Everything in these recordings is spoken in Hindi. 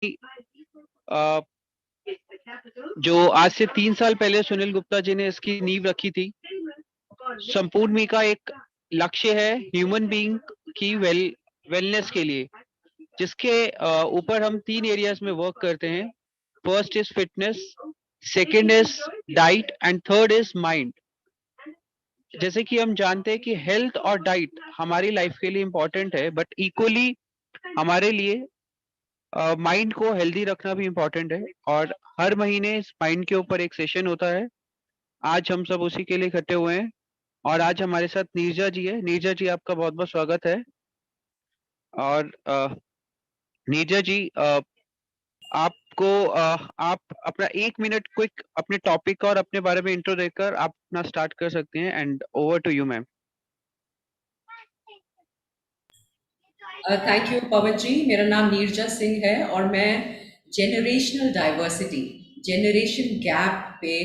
अ, जो आज से 3 साल पहले सुनील गुप्ता जी ने इसकी नींव रखी थी। संपूर्ण मी का एक लक्ष्य है ह्यूमन बीइंग की वेलनेस के लिए, जिसके ऊपर हम 3 एरियाज में वर्क करते हैं। First is fitness, second is diet and third is mind. जैसे कि हम जानते हैं कि हेल्थ और डाइट हमारी लाइफ के लिए इम्पोर्टेंट है, बट इक्वली हमारे लिए माइंड को हेल्दी रखना भी इम्पोर्टेंट है। और हर महीने इस माइंड के ऊपर एक सेशन होता है। आज हम सब उसी के लिए इकट्ठे हुए हैं और आज हमारे साथ नीरजा जी है। नीरजा जी, आपका बहुत बहुत स्वागत है। और नीरजा जी, आपको आप अपना 1 मिनट क्विक अपने टॉपिक और अपने बारे में इंट्रो देकर आप अपना स्टार्ट कर सकते हैं। And over to you ma'am. Thank you Pawan ji. मेरा नाम नीरजा सिंह है और मैं जेनरेशनल डाइवर्सिटी, जेनरेशन गैप पे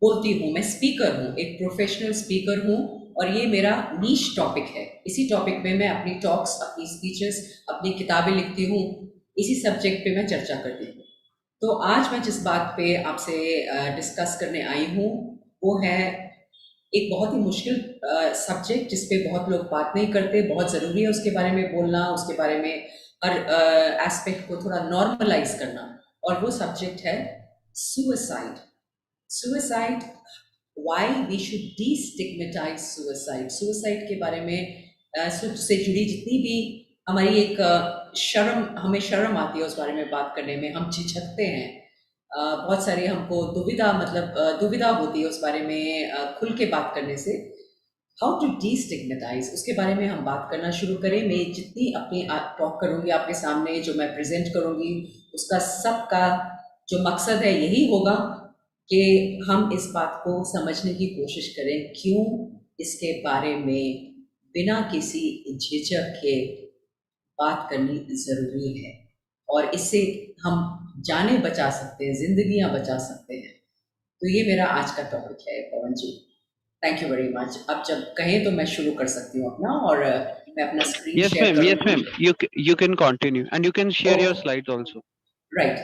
बोलती हूँ। मैं स्पीकर हूँ, एक प्रोफेशनल स्पीकर हूँ और ये मेरा नीश टॉपिक है। इसी टॉपिक में मैं अपनी टॉक्स, अपनी स्पीचेस, अपनी किताबें लिखती हूँ। इसी सब्जेक्ट पे मैं चर्चा करती हूँ। तो आज मैं जिस बात पे आपसे डिस्कस करने आई हूँ वो है एक बहुत ही मुश्किल सब्जेक्ट जिस पे बहुत लोग बात नहीं करते। बहुत ज़रूरी है उसके बारे में बोलना, उसके बारे में हर एस्पेक्ट को थोड़ा नॉर्मलाइज करना। और वो सब्जेक्ट है suicide. Suicide, why we should destigmatise suicide. Suicide के बारे में से जुड़ी जितनी भी हमारी एक शर्म, हमें शर्म आती है उस बारे में बात करने में, हम झिझकते हैं। बहुत सारी हमको दुविधा, मतलब दुविधा होती है उस बारे में खुल के बात करने से। हाउ टू डीस्टिग्मेटाइज, उसके बारे में हम बात करना शुरू करें। मैं जितनी अपनी टॉक करूंगी आपके सामने, जो मैं प्रेजेंट करूंगी, उसका सबका जो मकसद है यही होगा कि हम इस बात को समझने की कोशिश करें क्यों इसके बारे में बिना किसी झिझक के बात करनी ज़रूरी है। और इससे हम जानें बचा सकते हैं, जिंदगियां बचा सकते हैं। तो ये मेरा आज का टॉपिक है Pawan ji. Thank you very much. अब जब कहें तो मैं शुरू कर सकती हूँ अपना, और मैं अपना screen yes share ma'am, yes करूंगी। Ma'am, you can continue and you can share your okay, slides also. Right.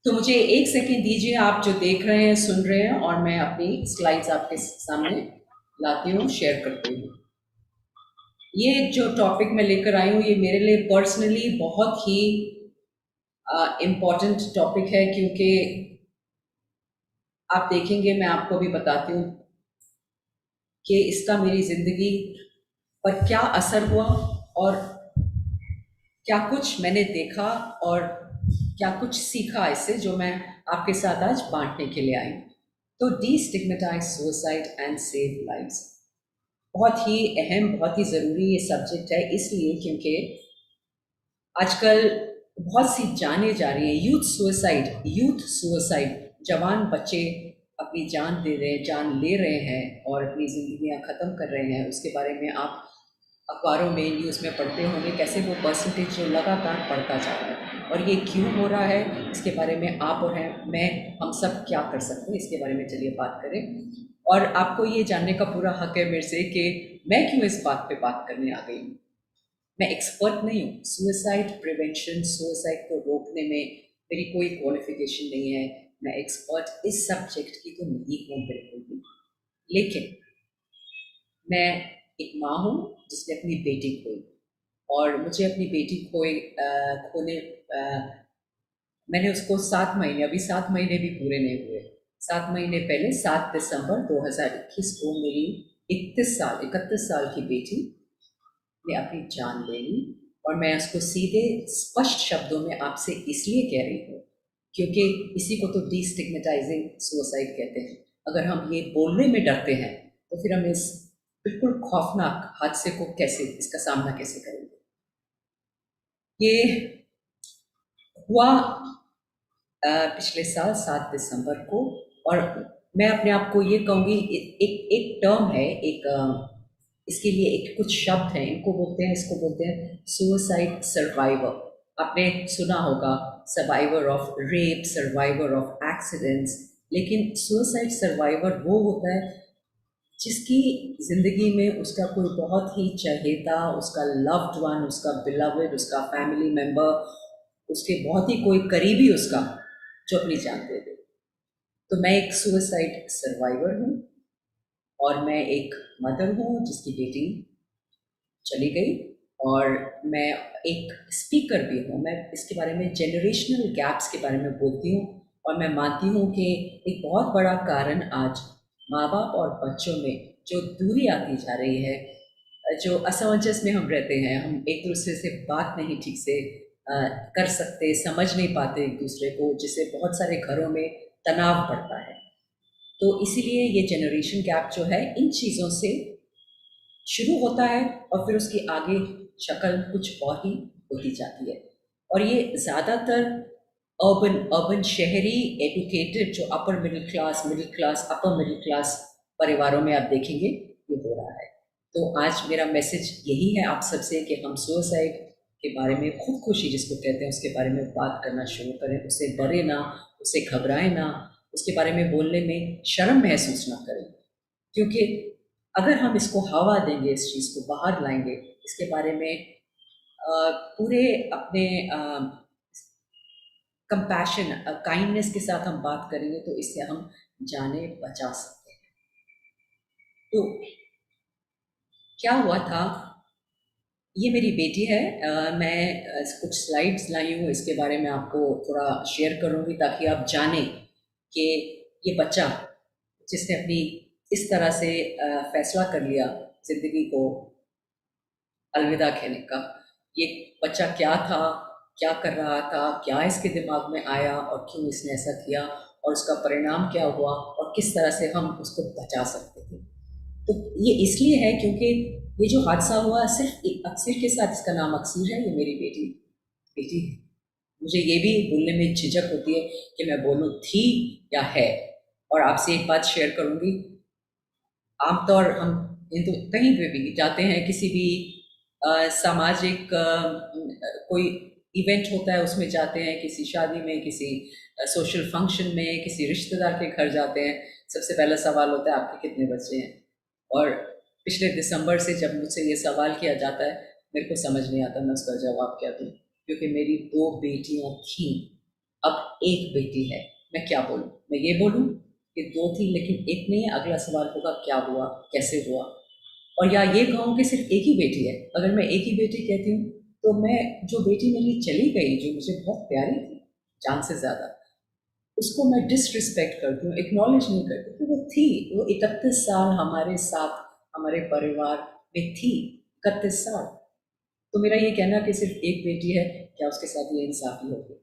तो मुझे एक सेकेंड दीजिए, आप जो देख रहे हैं, सुन रहे हैं, और मैं अपनी स्लाइड्स आपके सामने लाती हूँ, शेयर करती हूँ। ये जो टॉपिक मैं लेकर आई हूँ ये मेरे लिए पर्सनली बहुत ही इम्पॉर्टेंट टॉपिक है, क्योंकि आप देखेंगे, मैं आपको भी बताती हूँ कि इसका मेरी ज़िंदगी पर क्या असर हुआ और क्या कुछ मैंने देखा और क्या कुछ सीखा इससे, जो मैं आपके साथ आज बांटने के लिए आई। तो डीस्टिग्मेटाइज सुसाइड एंड सेव लाइव्स, बहुत ही अहम, बहुत ही ज़रूरी ये सब्जेक्ट है, इसलिए क्योंकि आजकल बहुत सी जाने जा रही है। यूथ सुसाइड, जवान बच्चे अपनी जान दे रहे हैं, जान ले रहे हैं और अपनी ज़िंदगियां ख़त्म कर रहे हैं। उसके बारे में आप अखबारों में, न्यूज़ में पढ़ते होंगे, कैसे वो परसेंटेज जो लगातार बढ़ता जा रहा है और ये क्यों हो रहा है, इसके बारे में आप और मैं, हम सब क्या कर सकते हैं, इसके बारे में चलिए बात करें। और आपको ये जानने का पूरा हक है मेरे से कि मैं क्यों इस बात पे बात करने आ गई हूँ। मैं एक्सपर्ट नहीं हूँ सुसाइड प्रिवेंशन, सुसाइड को रोकने में मेरी कोई क्वालिफिकेशन नहीं है। मैं एक्सपर्ट इस सब्जेक्ट की तो नहीं हूँ बिल्कुल भी। लेकिन मैं एक माँ हूँ जिसने अपनी बेटी खोई, और मुझे अपनी बेटी खोने मैंने उसको 7 महीने, अभी 7 महीने भी पूरे नहीं हुए, 7 महीने पहले 7 दिसंबर 2021 को मेरी 31 साल की बेटी ने अपनी जान ले ली। और मैं उसको सीधे स्पष्ट शब्दों में आपसे इसलिए कह रही हूँ क्योंकि इसी को तो डीस्टिग्मेटाइजिंग सुसाइड कहते हैं। अगर हम ये बोलने में डरते हैं तो फिर हम इस बिल्कुल खौफनाक हादसे को कैसे, इसका सामना कैसे करेंगे। ये हुआ पिछले साल 7 दिसंबर को। और मैं अपने आप को ये कहूँगी, एक एक टर्म है, एक इसके लिए एक कुछ शब्द हैं, इनको बोलते हैं, इसको बोलते हैं सुसाइड सर्वाइवर। आपने सुना होगा survivor of rape, survivor of accidents. लेकिन सुसाइड सर्वाइवर वो होता है जिसकी ज़िंदगी में उसका कोई बहुत ही चहेता, उसका लव्ड वन, उसका बिलवड, उसका फैमिली मेम्बर उसके बहुत ही कोई करीबी उसका जो अपनी जान दे दे। तो मैं एक सुसाइड सर्वाइवर हूँ और मैं एक मदर हूँ जिसकी बेटी चली गई, और मैं एक स्पीकर भी हूँ। मैं इसके बारे में जनरेशनल गैप्स के बारे में बोलती हूँ, और मैं मानती हूँ कि एक बहुत बड़ा कारण आज माँ बाप और बच्चों में जो दूरी आती जा रही है, जो असमंजस में हम रहते हैं, हम एक दूसरे से बात नहीं ठीक से कर सकते, समझ नहीं पाते एक दूसरे को, जिससे बहुत सारे घरों में तनाव बढ़ता है। तो इसीलिए ये जनरेशन गैप जो है इन चीज़ों से शुरू होता है, और फिर उसकी आगे शक्ल कुछ और ही होती जाती है। और ये ज़्यादातर अर्बन शहरी एजुकेटेड जो upper middle class upper middle class परिवारों में आप देखेंगे ये हो रहा है। तो आज मेरा मैसेज यही है आप सबसे कि हम सुसाइड के बारे में, खुदकुशी जिसको कहते हैं, उसके बारे में बात करना शुरू करें। उससे डरे ना, उससे घबराएं ना, उसके बारे में बोलने में शर्म महसूस ना करें, क्योंकि अगर हम इसको हवा देंगे, इस चीज़ को बाहर लाएंगे, इसके बारे में पूरे अपने कंपैशन काइंडनेस के साथ हम बात करेंगे, तो इससे हम जाने बचा सकते हैं। तो क्या हुआ था, ये मेरी बेटी है। मैं कुछ स्लाइड्स लाई हूँ, इसके बारे में आपको थोड़ा शेयर करूँगी ताकि आप जानें कि ये बच्चा जिसने अपनी इस तरह से फैसला कर लिया ज़िंदगी को अलविदा कहने का, ये बच्चा क्या था, क्या कर रहा था, क्या इसके दिमाग में आया और क्यों इसने ऐसा किया, और उसका परिणाम क्या हुआ, और किस तरह से हम उसको बचा सकते थे। तो ये इसलिए है क्योंकि ये जो हादसा हुआ सिर्फ एक अक्सर के साथ, इसका नाम अक्सर है, ये मेरी बेटी है। मुझे ये भी बोलने में झिझक होती है कि मैं बोलूँ थी या है। और आपसे एक बात शेयर करूँगी, आमतौर हम हिंदू कहीं पे भी जाते हैं, किसी भी सामाजिक कोई इवेंट होता है उसमें जाते हैं, किसी शादी में, किसी सोशल फंक्शन में, किसी रिश्तेदार के घर जाते हैं, सबसे पहला सवाल होता है आपके कितने बच्चे हैं। और पिछले दिसंबर से जब मुझसे ये सवाल किया जाता है, मेरे को समझ नहीं आता मैं उसका जवाब क्या दूँ, क्योंकि मेरी 2 बेटियां थीं, अब 1 बेटी है। मैं क्या बोलूँ? मैं ये बोलूँ कि 2 थी लेकिन 1 नहीं है, अगला सवाल होगा क्या हुआ, कैसे हुआ? और या ये कहूँ कि सिर्फ 1 ही बेटी है। अगर मैं 1 ही बेटी कहती हूँ, तो मैं जो बेटी मेरी चली गई, जो मुझे बहुत प्यारी थी, जान से ज़्यादा, उसको मैं डिसरिस्पेक्ट करती हूँ, एक्नॉलेज नहीं करती कि वो थी, वो 31 साल हमारे साथ, हमारे परिवार में थी, 31 साल। तो मेरा ये कहना कि सिर्फ 1 बेटी है, क्या उसके साथ ये इंसाफ़ी होगी?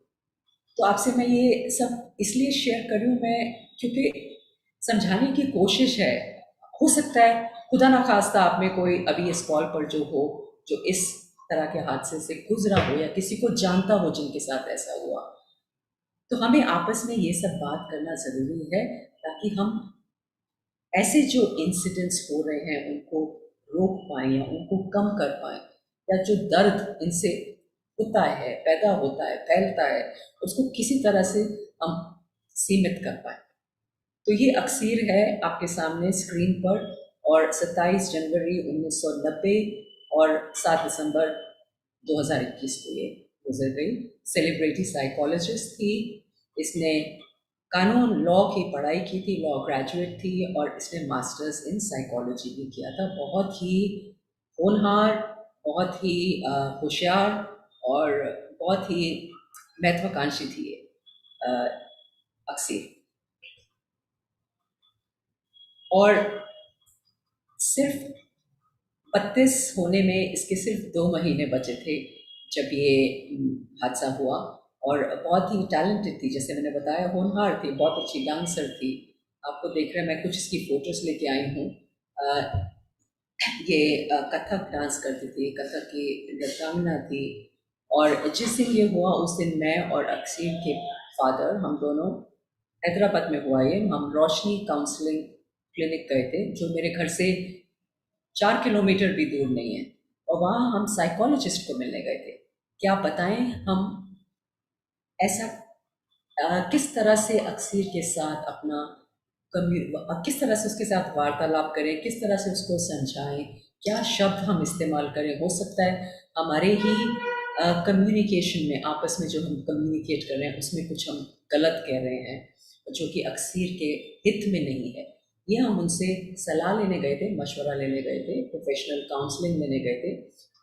तो आपसे मैं ये सब इसलिए शेयर कर रही हूँ मैं, क्योंकि समझाने की कोशिश है। हो सकता है खुदा ना खास्ता आप में कोई अभी इस कॉल पर जो हो, जो इस तरह के हादसे से गुजरा हो, या किसी को जानता हो जिनके साथ ऐसा हुआ। तो हमें आपस में ये सब बात करना ज़रूरी है, ताकि हम ऐसे जो इंसिडेंट्स हो रहे हैं उनको रोक पाएँ या उनको कम कर पाएँ, या जो दर्द इनसे होता है, पैदा होता है, फैलता है, उसको किसी तरह से हम सीमित कर पाएँ। तो ये अक्सीर है आपके सामने स्क्रीन पर, और 27 जनवरी 1990 और 7 दिसंबर 2021 को ये गुजर गई। सेलिब्रिटी साइकोलॉजिस्ट थी, इसने कानून लॉ की पढ़ाई की थी, लॉ ग्रेजुएट थी, और इसने मास्टर्स इन साइकोलॉजी भी किया था। बहुत ही होनहार, बहुत ही होशियार, और बहुत ही महत्वाकांक्षी थी ये अक्सर। और सिर्फ 32 होने में इसके सिर्फ 2 महीने बचे थे जब ये हादसा हुआ, और बहुत ही टैलेंटेड थी, जैसे मैंने बताया, होनहार थी, बहुत अच्छी डांसर थी। आपको देख रहे हैं, मैं कुछ इसकी फोटोज लेके आई हूँ। ये कथक डांस करती थी, कथक की नृत्यांगना थी। और जिस दिन ये हुआ उस दिन मैं और अक्सर के फादर, हम दोनों हैदराबाद में हुआ ये, हम रोशनी काउंसलिंग क्लिनिक गए थे, जो मेरे घर से 4 किलोमीटर भी दूर नहीं है, और वहाँ हम साइकोलॉजिस्ट को मिलने गए थे। क्या बताएं हम ऐसा किस तरह से अक्सर के साथ अपना किस तरह से उसके साथ वार्तालाप करें, किस तरह से उसको समझाएं, क्या शब्द हम इस्तेमाल करें। हो सकता है हमारे ही कम्युनिकेशन में आपस में जो हम कम्युनिकेट कर रहे हैं उसमें कुछ हम गलत कह रहे हैं जो कि अक्सर के हित में नहीं है। ये हम उनसे सलाह लेने गए थे, मशवरा लेने गए थे, प्रोफेशनल काउंसलिंग लेने गए थे।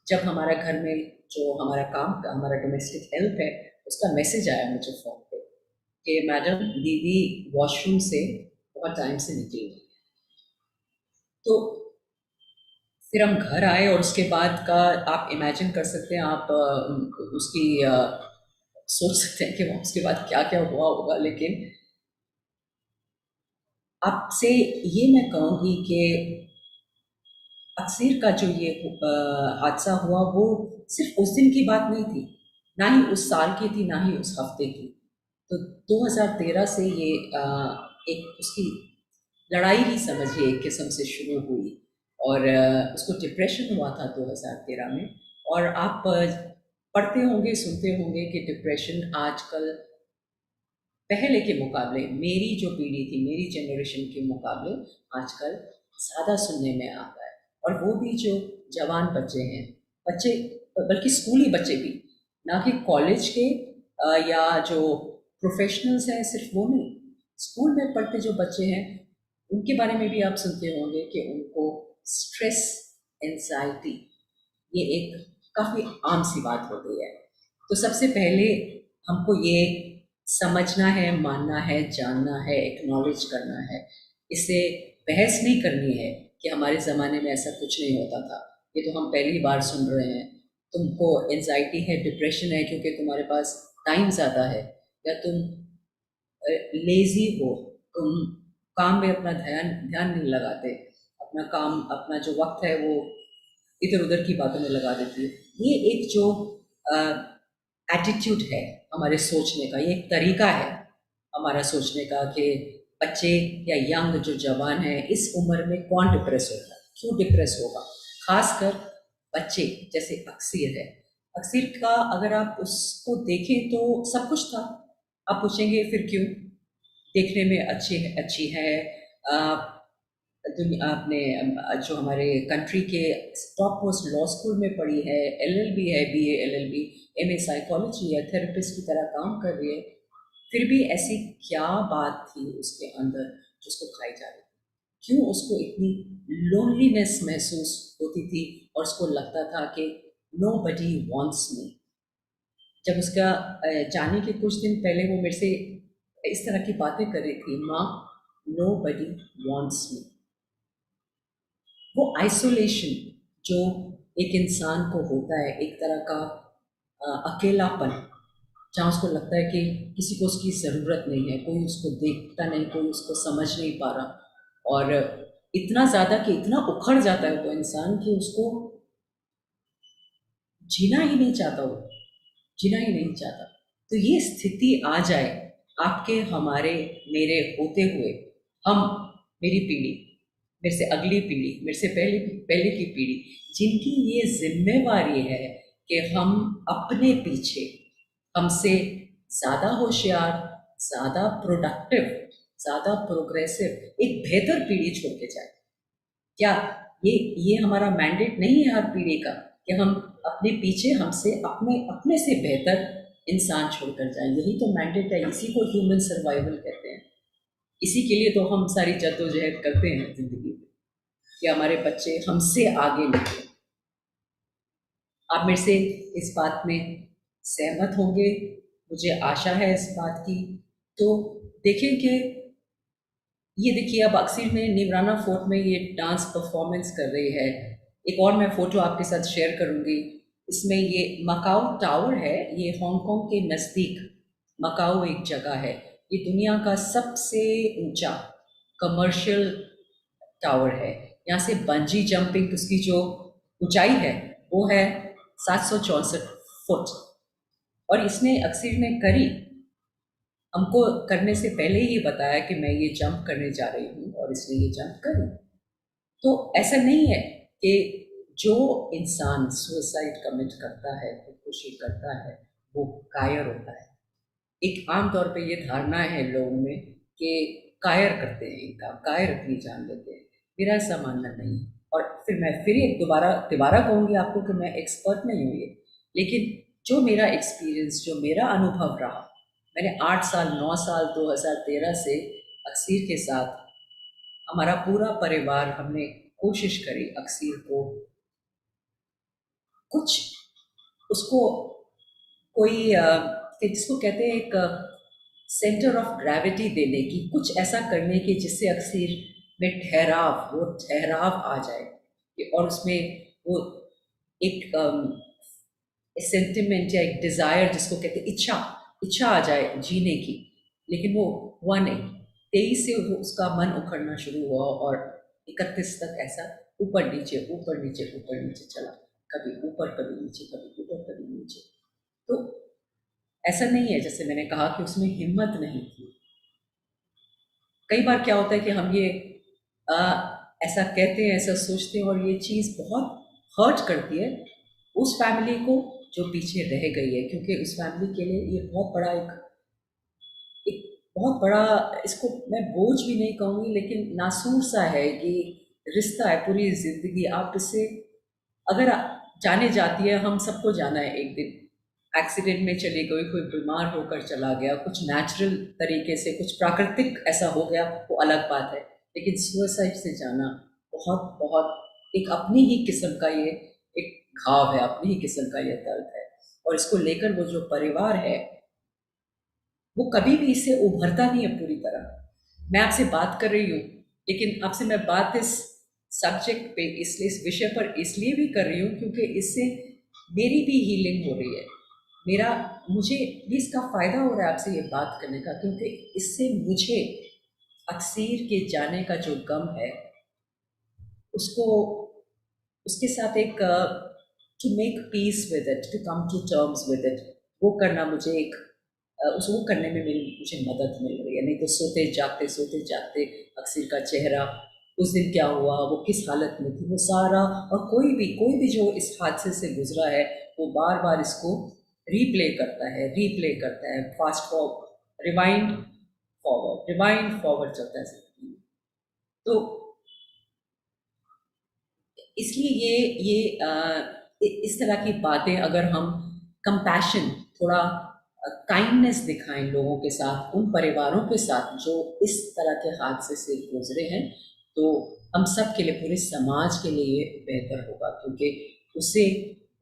जब हमारा घर में जो हमारा काम का हमारा डोमेस्टिक हेल्प है उसका मैसेज आया मुझे फ़ोन पे कि मैडम दीदी वॉशरूम से बहुत टाइम से निकली हुई है। तो फिर हम घर आए और उसके बाद का आप इमेजिन कर सकते हैं, आप उसकी सोच सकते हैं कि वहाँ उसके बाद क्या क्या हुआ होगा। लेकिन आपसे ये मैं कहूँगी कि अक्सर का जो ये हादसा हुआ वो सिर्फ उस दिन की बात नहीं थी, ना ही उस साल की थी, ना ही उस हफ्ते की। तो 2013 से ये एक उसकी लड़ाई ही समझिए एक किस्म से शुरू हुई और उसको डिप्रेशन हुआ था 2013 में। और आप पढ़ते होंगे, सुनते होंगे कि डिप्रेशन आजकल पहले के मुकाबले, मेरी जो पीढ़ी थी, मेरी जनरेशन के मुकाबले आजकल ज़्यादा सुनने में आता है। और वो भी जो जवान बच्चे हैं, बच्चे बल्कि स्कूली बच्चे भी, ना कि कॉलेज के या जो प्रोफेशनल्स हैं सिर्फ वो नहीं, स्कूल में पढ़ते जो बच्चे हैं उनके बारे में भी आप सुनते होंगे कि उनको स्ट्रेस, एंजाइटी ये एक काफ़ी आम सी बात हो गई है। तो सबसे पहले हमको ये समझना है, मानना है, जानना है, एक्नॉलेज करना है। इससे बहस नहीं करनी है कि हमारे ज़माने में ऐसा कुछ नहीं होता था, ये तो हम पहली बार सुन रहे हैं। तुमको एंजाइटी है, डिप्रेशन है क्योंकि तुम्हारे पास टाइम ज़्यादा है, या तुम लेज़ी हो, तुम काम में अपना ध्यान ध्यान नहीं लगाते, अपना काम, अपना जो वक्त है वो इधर उधर की बातों में लगा देती है। ये एक जो एटीट्यूड है हमारे सोचने का, ये एक तरीका है हमारा सोचने का कि बच्चे या यंग जो जवान है इस उम्र में कौन डिप्रेस होता है, क्यों डिप्रेस होगा। खासकर बच्चे जैसे अक्सर है, अक्सर का अगर आप उसको देखें तो सब कुछ था। आप पूछेंगे फिर क्यों, देखने में अच्छी है, दुनिया आपने जो हमारे कंट्री के टॉप मोस्ट लॉ स्कूल में पढ़ी है, एलएलबी है, बीए एलएलबी, एमए साइकोलॉजी है, थेरेपिस्ट की तरह काम कर रही है, फिर भी ऐसी क्या बात थी उसके अंदर जिसको खाई जा रही थी, क्यों उसको इतनी लोनलीनेस महसूस होती थी और उसको लगता था कि नो बडी वॉन्ट्स मी। जब उसका जाने के कुछ दिन पहले वो मेरे से इस तरह की बातें कर रही थी, माँ नो बडी वॉन्ट्स मी। वो आइसोलेशन जो एक इंसान को होता है, एक तरह का अकेलापन, जहाँ उसको लगता है कि किसी को उसकी ज़रूरत नहीं है, कोई उसको देखता नहीं, कोई उसको समझ नहीं पा रहा, और इतना ज़्यादा कि इतना उखड़ जाता है वो इंसान कि उसको जीना ही नहीं चाहता, वो जीना ही नहीं चाहता। तो ये स्थिति आ जाए आपके, हमारे, मेरे होते हुए, हम, मेरी पीढ़ी, मेरे से अगली पीढ़ी, मेरे से पहले पहले की पीढ़ी, जिनकी ये जिम्मेवारी है कि हम अपने पीछे हमसे ज़्यादा होशियार, ज़्यादा प्रोडक्टिव, ज़्यादा प्रोग्रेसिव एक बेहतर पीढ़ी छोड़ के जाए। क्या ये हमारा मैंडेट नहीं है हर पीढ़ी का कि हम अपने पीछे हमसे अपने अपने से बेहतर इंसान छोड़कर जाएं? यही तो मैंडेट है, इसी को ह्यूमन सर्वाइवल कहते हैं। इसी के लिए तो हम सारी जद्दोजहद करते हैं जिंदगी में कि हमारे बच्चे हमसे आगे निकले। आप मेरे से इस बात में सहमत होंगे, मुझे आशा है इस बात की। तो देखें कि ये देखिए, अब अक्सर में निवराना फोर्ट में ये डांस परफॉर्मेंस कर रही है। एक और मैं फोटो आपके साथ शेयर करूंगी। इसमें ये मकाओ टावर है, ये हांगकांग के नज़दीक मकाओ एक जगह है। ये दुनिया का सबसे ऊंचा कमर्शियल टावर है। यहाँ से बंजी जंपिंग, उसकी जो ऊंचाई है वो है 764 फुट। और इसने अक्सर ने करी, हमको करने से पहले ही बताया कि मैं ये जंप करने जा रही हूँ, और इसने ये जंप करी। तो ऐसा नहीं है कि जो इंसान सुसाइड कमिट करता है, खुदकुशी करता है, वो कायर होता है। एक आम तौर पे ये धारणा है लोगों में कि कायर करते हैं इनका, कायर अपनी जान लेते हैं। मेरा ऐसा मानना नहीं है। और फिर मैं फिर एक दोबारा दोबारा कहूँगी आपको कि मैं एक्सपर्ट नहीं हूँ ये, लेकिन जो मेरा एक्सपीरियंस, जो मेरा अनुभव रहा, मैंने 8 साल 9 साल 2013 से अक्सीर के साथ, हमारा पूरा परिवार, हमने कोशिश करी अक्सीर को कुछ, उसको कोई कि जिसको कहते हैं एक सेंटर ऑफ ग्रेविटी देने की, कुछ ऐसा करने की जिससे अक्सीर में ठहराव, वो ठहराव आ जाए और उसमें वो एक सेंटिमेंट या एक डिज़ायर जिसको कहते हैं, इच्छा, इच्छा आ जाए जीने की। लेकिन वो हुआ नहीं। 23 से वो उसका मन उखड़ना शुरू हुआ और 31 तक ऐसा ऊपर नीचे ऊपर नीचे ऊपर नीचे चला, कभी ऊपर कभी नीचे, कभी ऊपर कभी नीचे। तो ऐसा नहीं है, जैसे मैंने कहा कि उसमें हिम्मत नहीं थी। कई बार क्या होता है कि हम ये आ, ऐसा कहते हैं, ऐसा सोचते हैं और ये चीज़ बहुत हर्ट करती है उस फैमिली को जो पीछे रह गई है, क्योंकि उस फैमिली के लिए ये बहुत बड़ा एक बहुत बड़ा, इसको मैं बोझ भी नहीं कहूँगी, लेकिन नासूर सा है कि रिश्ता है पूरी ज़िंदगी आप इससे, अगर जाने जाती है, हम सबको जाना है एक दिन, एक्सीडेंट में चली गई, कोई बीमार होकर चला गया, कुछ नेचुरल तरीके से, कुछ प्राकृतिक ऐसा हो गया, वो अलग बात है। लेकिन सुसाइड से जाना बहुत बहुत एक अपनी ही किस्म का ये एक घाव है, अपनी ही किस्म का ये दर्द है। और इसको लेकर वो जो परिवार है वो कभी भी इससे उभरता नहीं है पूरी तरह। मैं आपसे बात कर रही हूँ, लेकिन आपसे मैं बात इस सब्जेक्ट पे, इसलिए इस विषय पर इसलिए भी कर रही हूँ क्योंकि इससे मेरी भी हीलिंग हो रही है। मेरा, मुझे भी इसका फ़ायदा हो रहा है आपसे ये बात करने का, क्योंकि इससे मुझे अक्सीर के जाने का जो गम है उसको, उसके साथ एक to make peace with it, to come to terms with it, वो करना मुझे एक उसको करने में मेरी, मुझे मदद मिल रही है। नहीं तो सोते जागते अक्सीर का चेहरा, उस दिन क्या हुआ, वो किस हालत में थी, वो सारा, और कोई भी जो इस हादसे से गुजरा है वो बार बार इसको रीप्ले करता है, फास्ट फॉरवर्ड, रिवाइंड फॉरवर्ड चलता है जिंदगी में। तो इसलिए इस तरह की बातें अगर हम कंपैशन, थोड़ा काइंडनेस दिखाएं लोगों के साथ, उन परिवारों के साथ जो इस तरह के हादसे से गुजरे हैं, तो हम सब के लिए, पूरे समाज के लिए ये बेहतर होगा, क्योंकि उससे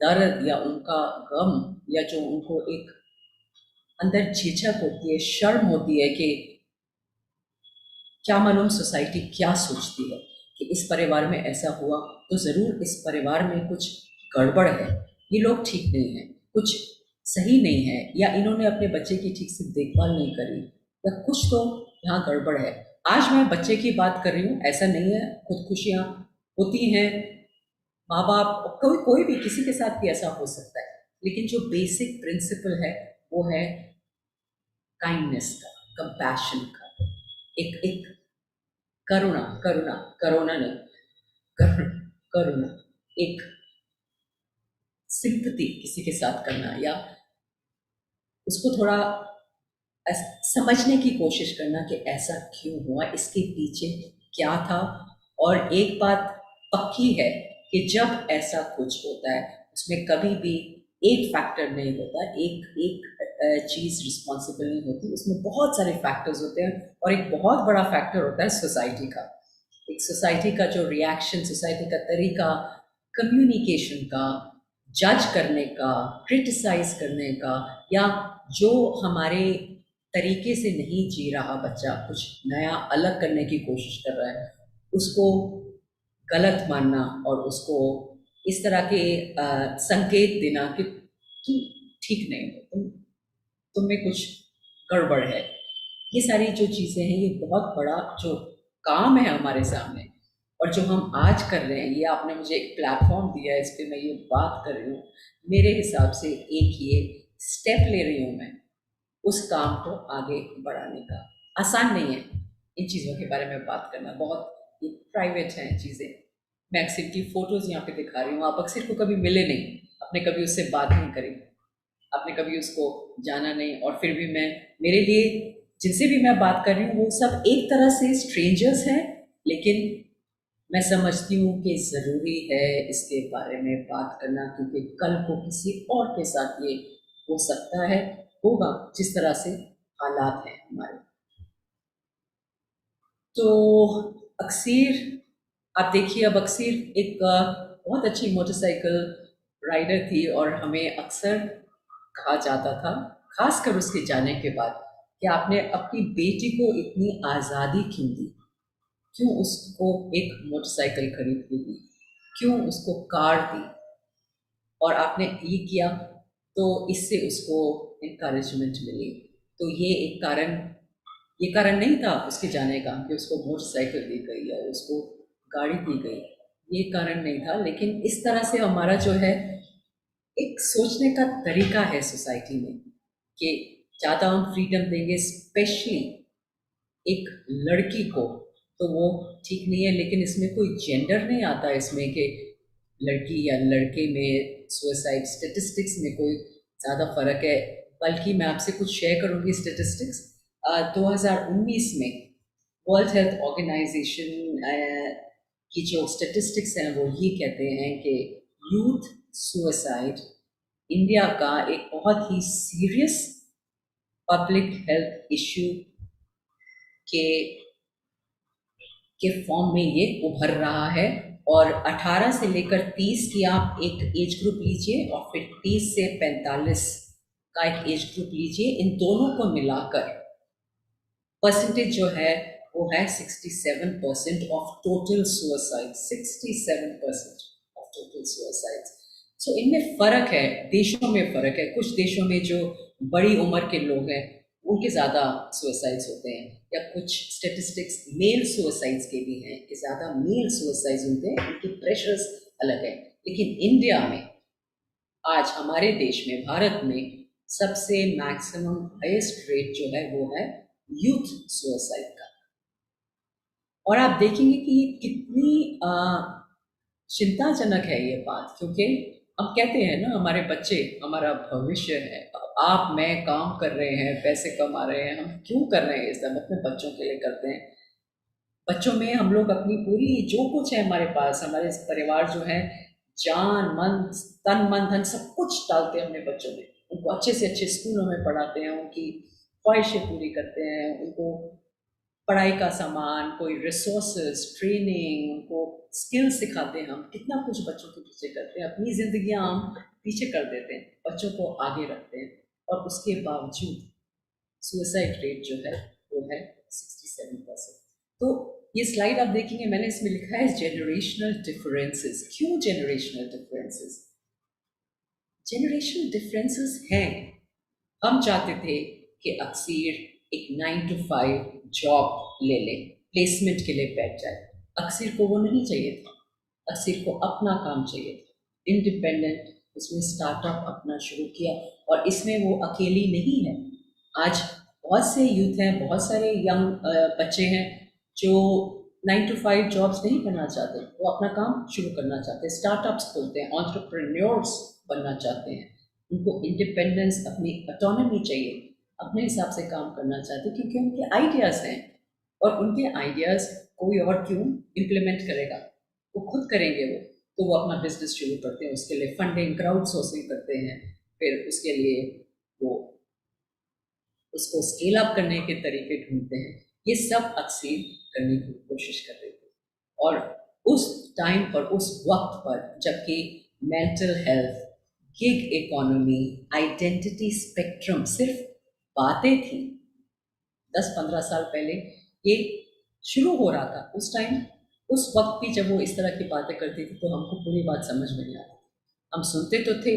दर्द या उनका गम या जो उनको एक अंदर झिझक होती है, शर्म होती है कि क्या मालूम सोसाइटी क्या सोचती है कि इस परिवार में ऐसा हुआ तो ज़रूर इस परिवार में कुछ गड़बड़ है, ये लोग ठीक नहीं हैं, कुछ सही नहीं है, या इन्होंने अपने बच्चे की ठीक से देखभाल नहीं करी, या कुछ तो यहाँ गड़बड़ है। आज मैं बच्चे की बात कर रही हूँ, ऐसा नहीं है, खुदकुशियाँ होती हैं, माँ बाप, कोई भी, किसी के साथ भी ऐसा हो सकता है, लेकिन जो बेसिक प्रिंसिपल है वो है काइंडनेस का, कंपैशन का, एक एक करुणा, करुणा नहीं, करुणा, करुणा, एक सिंपैथी किसी के साथ करना, या उसको थोड़ा समझने की कोशिश करना कि ऐसा क्यों हुआ, इसके पीछे क्या था। और एक बात पक्की है कि जब ऐसा कुछ होता है उसमें कभी भी एक फैक्टर नहीं होता, एक एक चीज़ रिस्पॉन्सिबल नहीं होती, उसमें बहुत सारे फैक्टर्स होते हैं, और एक बहुत बड़ा फैक्टर होता है सोसाइटी का, एक सोसाइटी का जो रिएक्शन, सोसाइटी का तरीका, कम्युनिकेशन का, जज करने का, क्रिटिसाइज करने का, या जो हमारे तरीके से नहीं जी रहा बच्चा, कुछ नया अलग करने की कोशिश कर रहा है, उसको गलत मानना और उसको इस तरह के संकेत देना कि तुम ठीक नहीं हो, तुम में कुछ गड़बड़ है। ये सारी जो चीज़ें हैं, ये बहुत बड़ा जो काम है हमारे सामने, और जो हम आज कर रहे हैं, ये आपने मुझे एक प्लेटफॉर्म दिया है, इस पर मैं ये बात कर रही हूँ, मेरे हिसाब से एक ये स्टेप ले रही हूँ मैं उस काम को आगे बढ़ाने का। आसान नहीं है इन चीज़ों के बारे में बात करना, बहुत ये प्राइवेट हैं चीज़ें। मैं अक्सर की फ़ोटोज़ यहाँ पे दिखा रही हूँ, आप अक्सर को कभी मिले नहीं, आपने कभी उससे बात नहीं करी, आपने कभी उसको जाना नहीं, और फिर भी मैं, मेरे लिए जिनसे भी मैं बात कर रही हूँ वो सब एक तरह से स्ट्रेंजर्स हैं, लेकिन मैं समझती हूँ कि ज़रूरी है इसके बारे में बात करना, क्योंकि कल को किसी और के साथ ये हो सकता है, होगा, जिस तरह से हालात हैं हमारे। तो अक्सीर, आप देखिए, अब अक्सीर एक बहुत अच्छी मोटरसाइकिल राइडर थी और हमें अक्सर कहा जाता था, खासकर उसके जाने के बाद, कि आपने अपनी बेटी को इतनी आज़ादी क्यों दी, क्यों उसको एक मोटरसाइकिल खरीद के दी, क्यों उसको कार दी, और आपने ये किया तो इससे उसको इनकरेजमेंट मिली। तो ये कारण नहीं था उसके जाने का कि उसको मोटरसाइकिल दी गई या उसको गाड़ी दी गई, ये कारण नहीं था। लेकिन इस तरह से हमारा जो है एक सोचने का तरीका है सोसाइटी में, कि ज़्यादा हम फ्रीडम देंगे स्पेशली एक लड़की को, तो वो ठीक नहीं है। लेकिन इसमें कोई जेंडर नहीं आता इसमें कि लड़की या लड़के में सुसाइड स्टेटिस्टिक्स में कोई ज़्यादा फर्क है। बल्कि मैं आपसे कुछ शेयर करूँगी स्टेटिस्टिक्स। 2019 में वर्ल्ड हेल्थ ऑर्गेनाइजेशन की जो स्टेटिस्टिक्स हैं वो ये कहते हैं कि यूथ सुसाइड इंडिया का एक बहुत ही सीरियस पब्लिक हेल्थ इश्यू के फॉर्म में ये उभर रहा है। और 18 से लेकर 30 की आप एक एज ग्रुप लीजिए और फिर 30 से 45 का एक एज ग्रुप लीजिए, इन दोनों को मिलाकर परसेंटेज जो है वो है 67% of total suicide, 67% of total suicide. So इनमें फर्क है, देशों में फर्क है। कुछ देशों में जो बड़ी उम्र के लोग हैं उनके ज़्यादा सुसाइड्स होते हैं, या कुछ स्टेटिस्टिक्स मेल सुसाइड्स के भी हैं कि ज़्यादा मेल सुसाइड्स होते हैं, उनके प्रेशर्स अलग है। लेकिन इंडिया में आज, हमारे देश में, भारत में सबसे मैक्सिमम हाईएस्ट रेट जो है वो है यूथ सुसाइड का। और आप देखेंगे कि ये कितनी चिंताजनक है ये बात, क्योंकि हम कहते हैं ना, हमारे बच्चे हमारा भविष्य है। आप मैं काम कर रहे हैं, पैसे कमा रहे हैं, हम क्यों कर रहे हैं ये सब? अपने बच्चों के लिए करते हैं। बच्चों में हम लोग अपनी पूरी जो कुछ है हमारे पास, हमारे परिवार जो है, जान मन तन मन धन सब कुछ डालते हैं अपने बच्चों में। उनको अच्छे से अच्छे स्कूलों में पढ़ाते हैं, उनकी ख्वाहिशें पूरी करते हैं, उनको पढ़ाई का सामान, कोई रिसोर्सेज, ट्रेनिंग, उनको स्किल सिखाते हैं। हम कितना कुछ बच्चों के पीछे करते हैं, अपनी जिंदगियां हम पीछे कर देते हैं, बच्चों को आगे रखते हैं, और उसके बावजूद सुसाइड रेट जो है वो है 67%। तो ये स्लाइड आप देखेंगे, मैंने इसमें लिखा है जेनरेशनल डिफरेंसेस। क्यों जेनरेशनल डिफरेंसेस? जेनरेशनल डिफरेंसेस हैं। हम चाहते थे कि अक्सर एक 9 to 5 जॉब ले ले, प्लेसमेंट के लिए बैठ जाए। अक्सर को वो नहीं चाहिए था, अक्सर को अपना काम चाहिए था, इंडिपेंडेंट। उसने स्टार्टअप अपना शुरू किया, और इसमें वो अकेली नहीं है। आज बहुत से यूथ हैं, बहुत सारे यंग बच्चे हैं जो 9 to 5 जॉब्स नहीं करना चाहते, वो अपना काम शुरू करना चाहते हैं, स्टार्टअप्स खोलते हैं, एंटरप्रेन्योर्स बनना चाहते हैं। उनको इंडिपेंडेंस, अपनी ऑटोनॉमी चाहिए, अपने हिसाब से काम करना चाहते हैं, क्योंकि उनके आइडियाज़ हैं, और उनके आइडियाज़ कोई और क्यों इम्प्लीमेंट करेगा, वो खुद करेंगे वो। तो वो अपना बिजनेस शुरू करते हैं, उसके लिए फंडिंग, क्राउड सोर्सिंग करते हैं, फिर उसके लिए वो उसको स्केल अप करने के तरीके ढूंढते हैं। ये सब अक्सर करने की कोशिश कर रहे थे। और उस टाइम पर, उस वक्त पर, जबकि mental health, gig economy, identity spectrum सिर्फ बातें थी, 10-15 साल पहले ये शुरू हो रहा था। उस टाइम, उस वक्त भी जब वो इस तरह की बातें करती थी तो हमको पूरी बात समझ में नहीं आती। हम सुनते तो थे,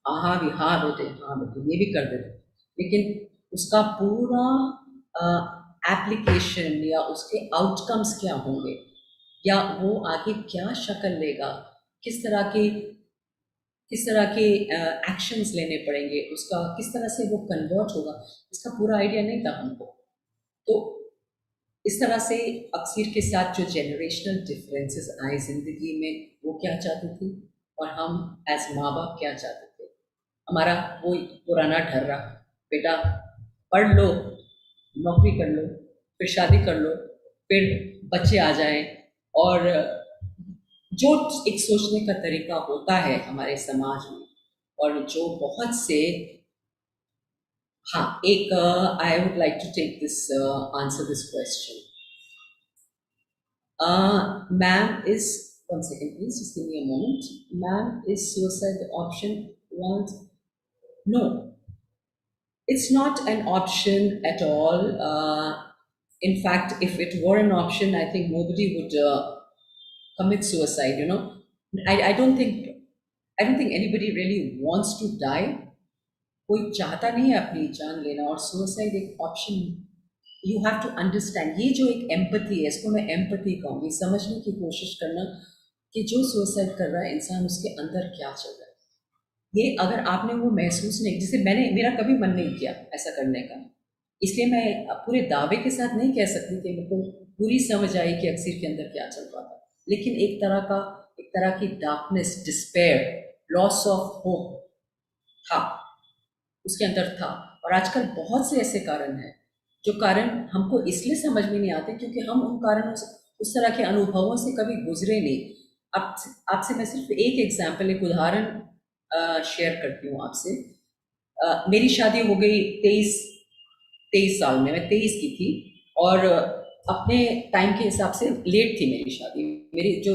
हाँ भी, हाँ बेटे, हाँ बेटे, ये भी कर देते, लेकिन उसका पूरा एप्लीकेशन या उसके आउटकम्स क्या होंगे, या वो आगे क्या शक्ल लेगा, किस तरह के एक्शंस लेने पड़ेंगे, उसका किस तरह से वो कन्वर्ट होगा, इसका पूरा आइडिया नहीं था हमको। तो इस तरह से अक्सर के साथ जो जेनरेशनल डिफरेंसेस आए ज़िंदगी में, वो क्या चाहती थी, और हम एज माँ बाप क्या चाहते थे। हमारा वो पुराना ढर्रा, बेटा पढ़ लो, नौकरी कर लो, फिर शादी कर लो, फिर बच्चे आ जाएं, और जो एक सोचने का तरीका होता है हमारे समाज में, और जो बहुत से, हाँ, एक I would like to take this answer this question. Ma'am, is, one second please, just give me a moment. Ma'am, is suicide the option one? No, it's not an option at all. In fact, if it were an option, I think nobody would commit suicide. You know, I don't think anybody really wants to die. कोई चाहता नहीं है अपनी जान लेना, और सुसाइड एक option. You have to understand, ये जो एक एम्पथी है, इसको मैं एम्पथी कहूँगी, समझने की कोशिश करना कि जो सुसाइड कर रहा है इंसान, उसके अंदर क्या चल रहा है. ये अगर आपने वो महसूस नहीं, जैसे मेरा कभी मन नहीं किया ऐसा करने का, इसलिए मैं पूरे दावे के साथ नहीं कह सकती कि मेरे को पूरी समझ आई कि अक्सर के अंदर क्या चल रहा था, लेकिन एक तरह की darkness, despair, loss of hope था, उसके अंदर था. और आजकल बहुत से ऐसे कारण हैं, जो कारण हमको इसलिए समझ में नहीं आते क्योंकि हम उन कारणों से, उस तरह के अनुभवों से कभी गुजरे नहीं. आपसे मैं सिर्फ एक एग्जाम्पल, एक उदाहरण शेयर करती हूँ आपसे. मेरी शादी हो गई 23 साल में, मैं 23 की थी, और अपने टाइम के हिसाब से लेट थी मेरी शादी. मेरी जो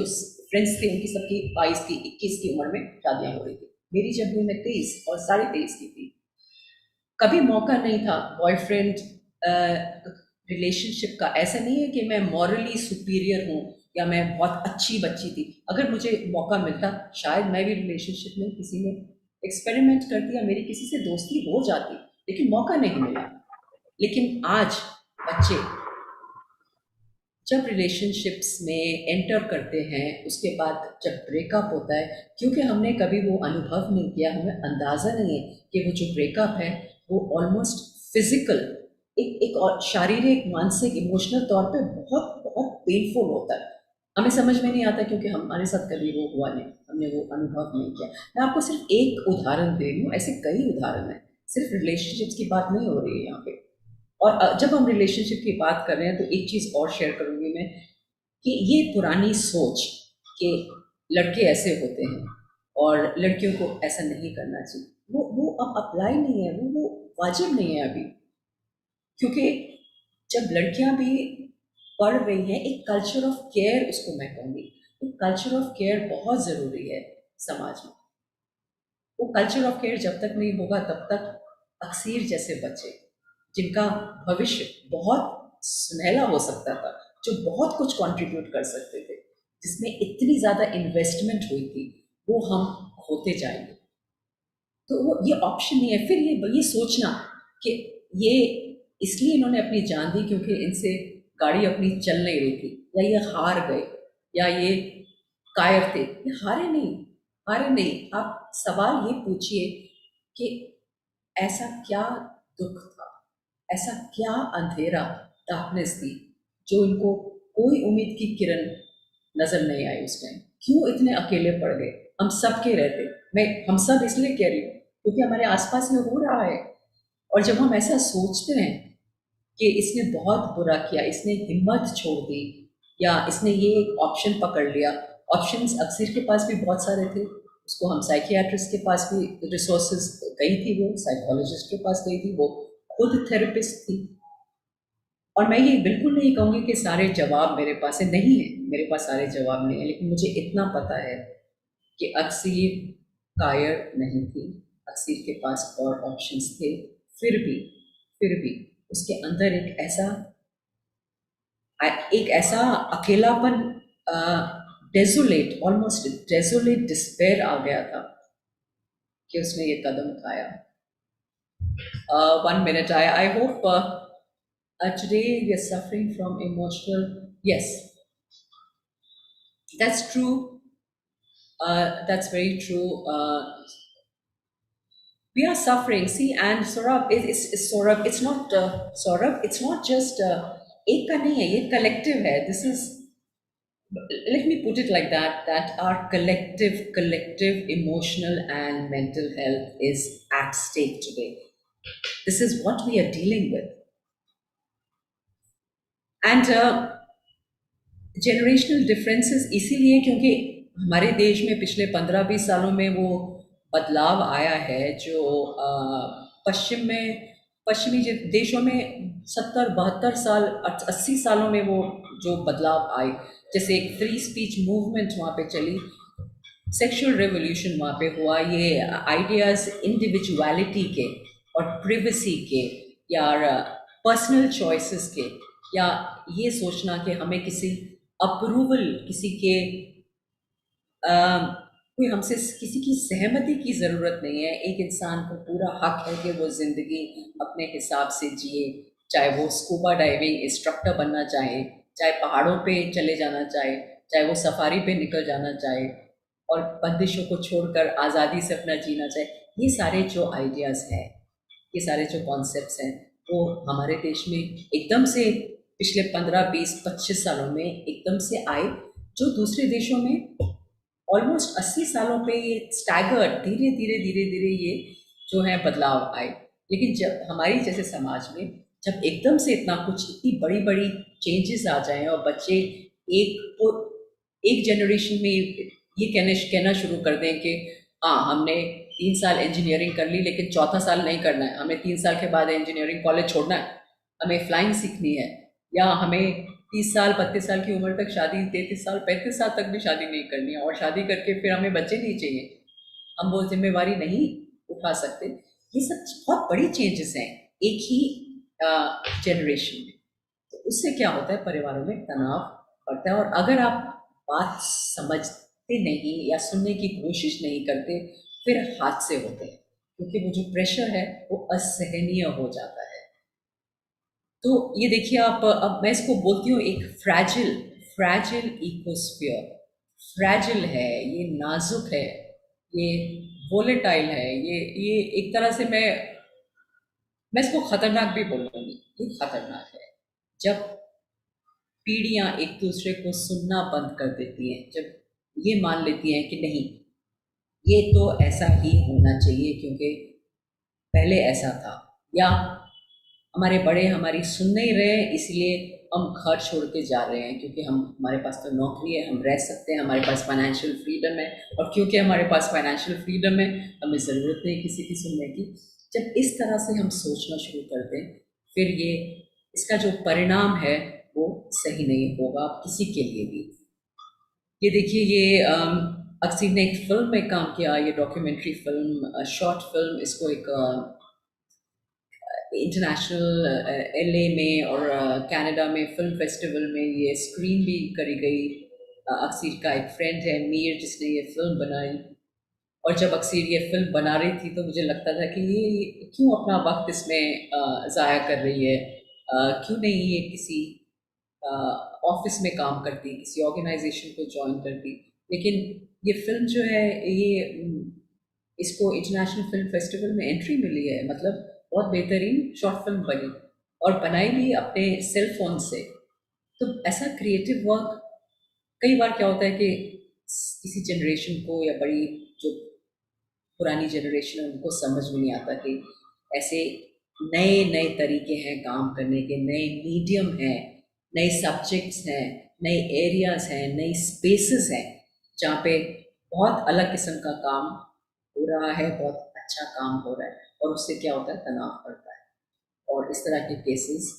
फ्रेंड्स थे उनकी सबकी 22 की 21 की उम्र में शादियाँ हो रही थी. मेरी जब हुई मैं 23 और 23.5 की थी. कभी मौका नहीं था बॉयफ्रेंड रिलेशनशिप का. ऐसा नहीं है कि मैं मॉरली सुपीरियर हूँ या मैं बहुत अच्छी बच्ची थी. अगर मुझे मौका मिलता, शायद मैं भी रिलेशनशिप में किसी में एक्सपेरिमेंट करती या मेरी किसी से दोस्ती हो जाती, लेकिन मौका नहीं मिला. लेकिन आज बच्चे जब रिलेशनशिप्स में एंटर करते हैं, उसके बाद जब ब्रेकअप होता है, क्योंकि हमने कभी वो अनुभव नहीं किया, हमें अंदाज़ा नहीं है कि वो जो ब्रेकअप है वो ऑलमोस्ट फिजिकल, एक और शारीरिक, मानसिक, इमोशनल तौर पे बहुत बहुत पेनफुल होता है. हमें समझ में नहीं आता क्योंकि हमारे साथ कभी वो हुआ नहीं, हमने वो अनुभव नहीं किया. मैं आपको सिर्फ एक उदाहरण दे रही हूँ, ऐसे कई उदाहरण हैं, सिर्फ रिलेशनशिप्स की बात नहीं हो रही है यहाँ पे. और जब हम रिलेशनशिप की बात कर रहे हैं तो एक चीज़ और शेयर करूँगी मैं, कि ये पुरानी सोच कि लड़के ऐसे होते हैं और लड़कियों को ऐसा नहीं करना चाहिए, वो अब अप्लाई नहीं है, वो वाजिब नहीं है अभी. क्योंकि जब लड़कियां भी पढ़ रही हैं, एक कल्चर ऑफ केयर, उसको मैं कहूँगी, एक कल्चर ऑफ केयर बहुत ज़रूरी है समाज में. वो कल्चर ऑफ केयर जब तक नहीं होगा तब तक अक्सर जैसे बच्चे, जिनका भविष्य बहुत सुनहला हो सकता था, जो बहुत कुछ कंट्रीब्यूट कर सकते थे, जिसमें इतनी ज़्यादा इन्वेस्टमेंट हुई थी, वो हम होते जाएंगे. तो वो ये ऑप्शन नहीं है. फिर ये सोचना कि ये इसलिए इन्होंने अपनी जान दी क्योंकि इनसे गाड़ी अपनी चल नहीं रही थी, या ये हार गए, या ये कायर थे. ये हारे नहीं. आप सवाल ये पूछिए कि ऐसा क्या दुख था, ऐसा क्या अंधेरा, डार्कनेस थी, जो इनको कोई उम्मीद की किरण नजर नहीं आई उस टाइम. क्यों इतने अकेले पड़ गए. हम सब के रहते, मैं हम सब इसलिए कह रही हूँ क्योंकि हमारे आसपास में हो रहा है. और जब हम ऐसा सोचते हैं कि इसने बहुत बुरा किया, इसने हिम्मत छोड़ दी, या इसने ये एक ऑप्शन पकड़ लिया. ऑप्शंस अक्सर के पास भी बहुत सारे थे, उसको हम साइकियाट्रिस्ट के पास भी रिसोर्सेज गई थी, वो साइकोलॉजिस्ट के पास गई थी, वो खुद थेरेपिस्ट थी. और मैं ये बिल्कुल नहीं कहूँगी कि सारे जवाब मेरे पास है, नहीं है, मेरे पास सारे जवाब नहीं है, लेकिन मुझे इतना पता है कि अक्सर कायर नहीं थी, अक्सर के पास और ऑप्शंस थे. फिर भी उसके अंदर एक ऐसा अकेलापन, डेजोलेट, ऑलमोस्ट डेजोलेट डिस्पेयर आ गया था कि उसने ये कदम उठाया. 1 minute, I hope today we are suffering from emotional, yes, that's true, that's very true. We are suffering. See, and Saurabh, Saurabh, it's not Saurabh, it's not just एक का नहीं है, ये collective है. This is, let me put it like that our collective emotional and mental health is at stake today. This is what we are dealing with. And generational differences इसीलिए क्योंकि हमारे देश में पिछले 15-20 सालों में वो बदलाव आया है जो पश्चिमी देशों में 70-72 साल 80 सालों में वो जो बदलाव आए, जैसे एक फ्री स्पीच मूवमेंट वहाँ पे चली, सेक्सुअल रेवोल्यूशन वहाँ पे हुआ, ये आइडियाज़ इंडिविजुअलिटी के और प्रिवेसी के या पर्सनल चॉइसेस के, या ये सोचना कि हमें किसी अप्रूवल, किसी के कोई हमसे किसी की सहमति की ज़रूरत नहीं है। एक इंसान को पूरा हक है कि वो ज़िंदगी अपने हिसाब से जिए, चाहे वो स्कूबा डाइविंग इंस्ट्रक्टर बनना चाहे, चाहे पहाड़ों पे चले जाना चाहे, चाहे वो सफारी पे निकल जाना चाहे और बंदिशों को छोड़कर आज़ादी से अपना जीना चाहे। ये सारे जो आइडियाज़ हैं, ये सारे जो कॉन्सेप्ट्स हैं, वो हमारे देश में एकदम से पिछले 15-20-25 सालों में एकदम से आए, जो दूसरे देशों में ऑलमोस्ट 80 सालों पे ये स्टैगर्ड धीरे धीरे धीरे धीरे ये जो है बदलाव आए। लेकिन जब हमारी जैसे समाज में जब एकदम से इतना कुछ, इतनी बड़ी बड़ी चेंजेस आ जाएं और बच्चे एक जनरेशन में ये कहना शुरू कर दें कि हाँ हमने 3 साल इंजीनियरिंग कर ली लेकिन चौथा साल नहीं करना है, हमें 3 साल के बाद इंजीनियरिंग कॉलेज छोड़ना है, हमें फ्लाइंग सीखनी है, या हमें 30 साल 32 साल की उम्र तक शादी, 33 साल 35 साल तक भी शादी नहीं करनी है, और शादी करके फिर हमें बच्चे नहीं चाहिए, हम वो जिम्मेवारी नहीं उठा सकते। ये सब बहुत बड़ी चेंजेस हैं एक ही जनरेशन में। तो उससे क्या होता है, परिवारों में तनाव बढ़ता है, और अगर आप बात समझते नहीं या सुनने की कोशिश नहीं करते, फिर हादसे होते हैं, क्योंकि वो जो प्रेशर है वो असहनीय हो जाता है। तो ये देखिए आप, अब मैं इसको बोलती हूँ एक फ्रैजिल फ्रैजिल इकोस्फीयर। फ्रैजिल है, ये नाजुक है, ये वोलेटाइल है, ये एक तरह से मैं इसको खतरनाक भी बोलूँगी, ये खतरनाक है। जब पीढ़ियाँ एक दूसरे को सुनना बंद कर देती हैं, जब ये मान लेती हैं कि नहीं ये तो ऐसा ही होना चाहिए क्योंकि पहले ऐसा था, या हमारे बड़े हमारी सुन नहीं रहे इसलिए हम घर छोड़ के जा रहे हैं, क्योंकि हमारे पास तो नौकरी है, हम रह सकते हैं, हमारे पास फाइनेंशियल फ्रीडम है, और क्योंकि हमारे पास फाइनेंशियल फ्रीडम है हमें ज़रूरत नहीं किसी की सुनने की। जब इस तरह से हम सोचना शुरू कर दें, फिर ये इसका जो परिणाम है वो सही नहीं होगा किसी के लिए भी। ये देखिए, ये अक्सर ने एक फिल्म में काम किया, ये डॉक्यूमेंट्री फिल्म, शॉर्ट फिल्म, इसको एक इंटरनेशनल एलए में और कनाडा में फिल्म फेस्टिवल में ये स्क्रीन भी करी गई। अक्सर का एक फ्रेंड है मीर, जिसने ये फिल्म बनाई, और जब अक्सर ये फिल्म बना रही थी तो मुझे लगता था कि ये क्यों अपना वक्त इसमें ज़ाया कर रही है, क्यों नहीं ये किसी ऑफिस में काम करती, किसी ऑर्गेनाइजेशन को ज्वाइन करती। लेकिन ये फिल्म जो है ये इसको इंटरनेशनल फिल्म फेस्टिवल में एंट्री मिली है, मतलब बहुत बेहतरीन शॉर्ट फिल्म बनी, और बनाई भी अपने सेल फोन से। तो ऐसा क्रिएटिव वर्क, कई बार क्या होता है कि किसी जनरेशन को या बड़ी जो पुरानी जनरेशन है उनको समझ में नहीं आता कि ऐसे नए नए तरीके हैं काम करने के, नए मीडियम हैं, नए सब्जेक्ट्स हैं, नए एरियाज हैं, नई स्पेसेस हैं, जहाँ पे बहुत अलग किस्म का काम हो रहा है, बहुत अच्छा काम हो रहा है, और उससे क्या होता है, तनाव पड़ता है, और इस तरह के केसेस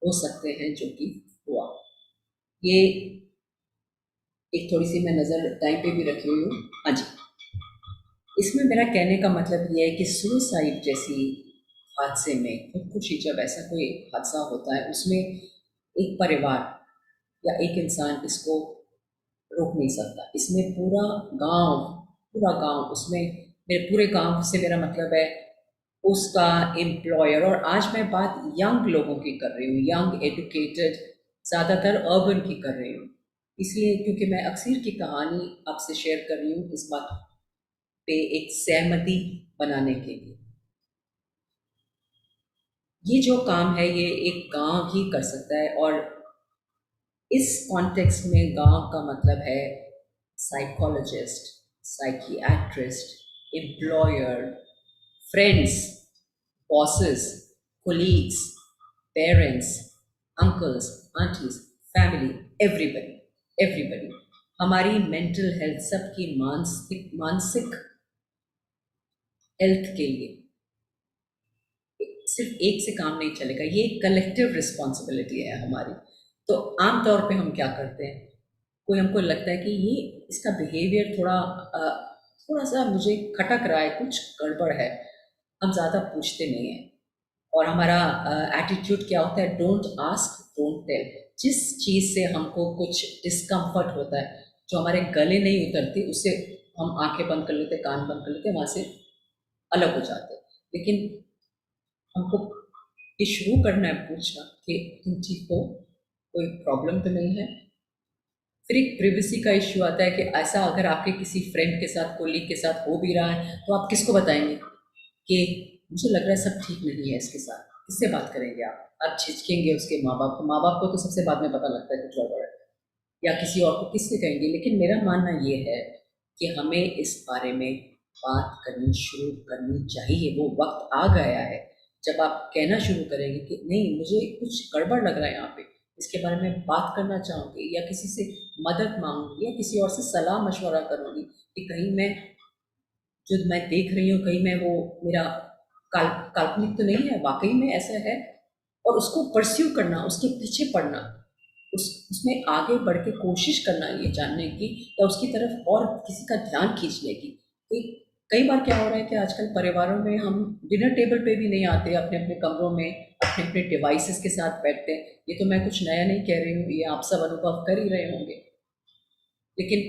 हो सकते हैं जो कि हुआ। ये एक थोड़ी सी मैं नज़र टाइम पे भी रखी हुई हूँ। हाँ जी, इसमें मेरा कहने का मतलब ये है कि सुसाइड जैसी हादसे में, खुदकुशी, जब ऐसा कोई हादसा होता है उसमें एक परिवार या एक इंसान इसको रोक नहीं सकता। इसमें पूरा गांव उसमें, मेरे पूरे गांव से मेरा मतलब है उसका एम्प्लॉयर, और आज मैं बात यंग लोगों की कर रही हूँ, यंग एजुकेटेड, ज़्यादातर अर्बन की कर रही हूँ, इसलिए क्योंकि मैं अक्सर की कहानी आपसे शेयर कर रही हूँ इस बात पे एक सहमति बनाने के लिए। ये जो काम है ये एक गांव ही कर सकता है, और इस कॉन्टेक्स्ट में गांव का मतलब है psychologist, psychiatrist, employer, friends, bosses, colleagues, parents, uncles, aunties, family, everybody, everybody, हमारी मेंटल हेल्थ, सबकी मानसिक हेल्थ के लिए सिर्फ एक से काम नहीं चलेगा, ये कलेक्टिव रिस्पॉन्सिबिलिटी है हमारी। तो आमतौर पे हम क्या करते हैं, कोई हमको लगता है कि ये इसका बिहेवियर थोड़ा सा मुझे खटक रहा है, कुछ गड़बड़ है, हम ज़्यादा पूछते नहीं हैं। और हमारा एटीट्यूड क्या होता है, डोंट आस्क डोंट टेल। जिस चीज़ से हमको कुछ डिस्कम्फर्ट होता है, जो हमारे गले नहीं उतरती, उससे हम आंखें बंद कर लेते, कान बंद कर लेते, वहाँ से अलग हो जाते। लेकिन हमको ये शुरू करना है पूछना कि तुम ठीक हो, कोई प्रॉब्लम तो नहीं है। फिर एक प्रिवेसी का इश्यू आता है कि ऐसा अगर आपके किसी फ्रेंड के साथ, कोलीग के साथ हो भी रहा है, तो आप किसको बताएंगे कि मुझे लग रहा है सब ठीक नहीं है इसके साथ, किससे बात करेंगे आप झिझकेंगे उसके माँ बाप को। माँ बाप को तो सबसे बाद में पता लगता है कुछ गड़बड़ है, या किसी और को किससे कहेंगे। लेकिन मेरा मानना ये है कि हमें इस बारे में बात करनी शुरू करनी चाहिए। वो वक्त आ गया है जब आप कहना शुरू करेंगे कि नहीं, मुझे कुछ गड़बड़ लग रहा है यहाँ पे, इसके बारे में बात करना चाहूँगी, या किसी से मदद मांगूंगी, या किसी और से सलाह मशवरा करूँगी कि कहीं मैं जो मैं देख रही हूँ, कहीं मैं वो मेरा काल्पनिक तो नहीं है, वाकई में ऐसा है। और उसको परस्यू करना, उसके पीछे पड़ना, उसमें आगे बढ़ के कोशिश करना ये जानने की, या उसकी तरफ और किसी का ध्यान खींचने की। कई बार क्या हो रहा है कि आजकल परिवारों में हम डिनर टेबल पे भी नहीं आते, अपने अपने कमरों में अपने अपने डिवाइसेस के साथ बैठते हैं। ये तो मैं कुछ नया नहीं कह रही हूँ, ये आप सब अनुभव कर ही रहे होंगे। लेकिन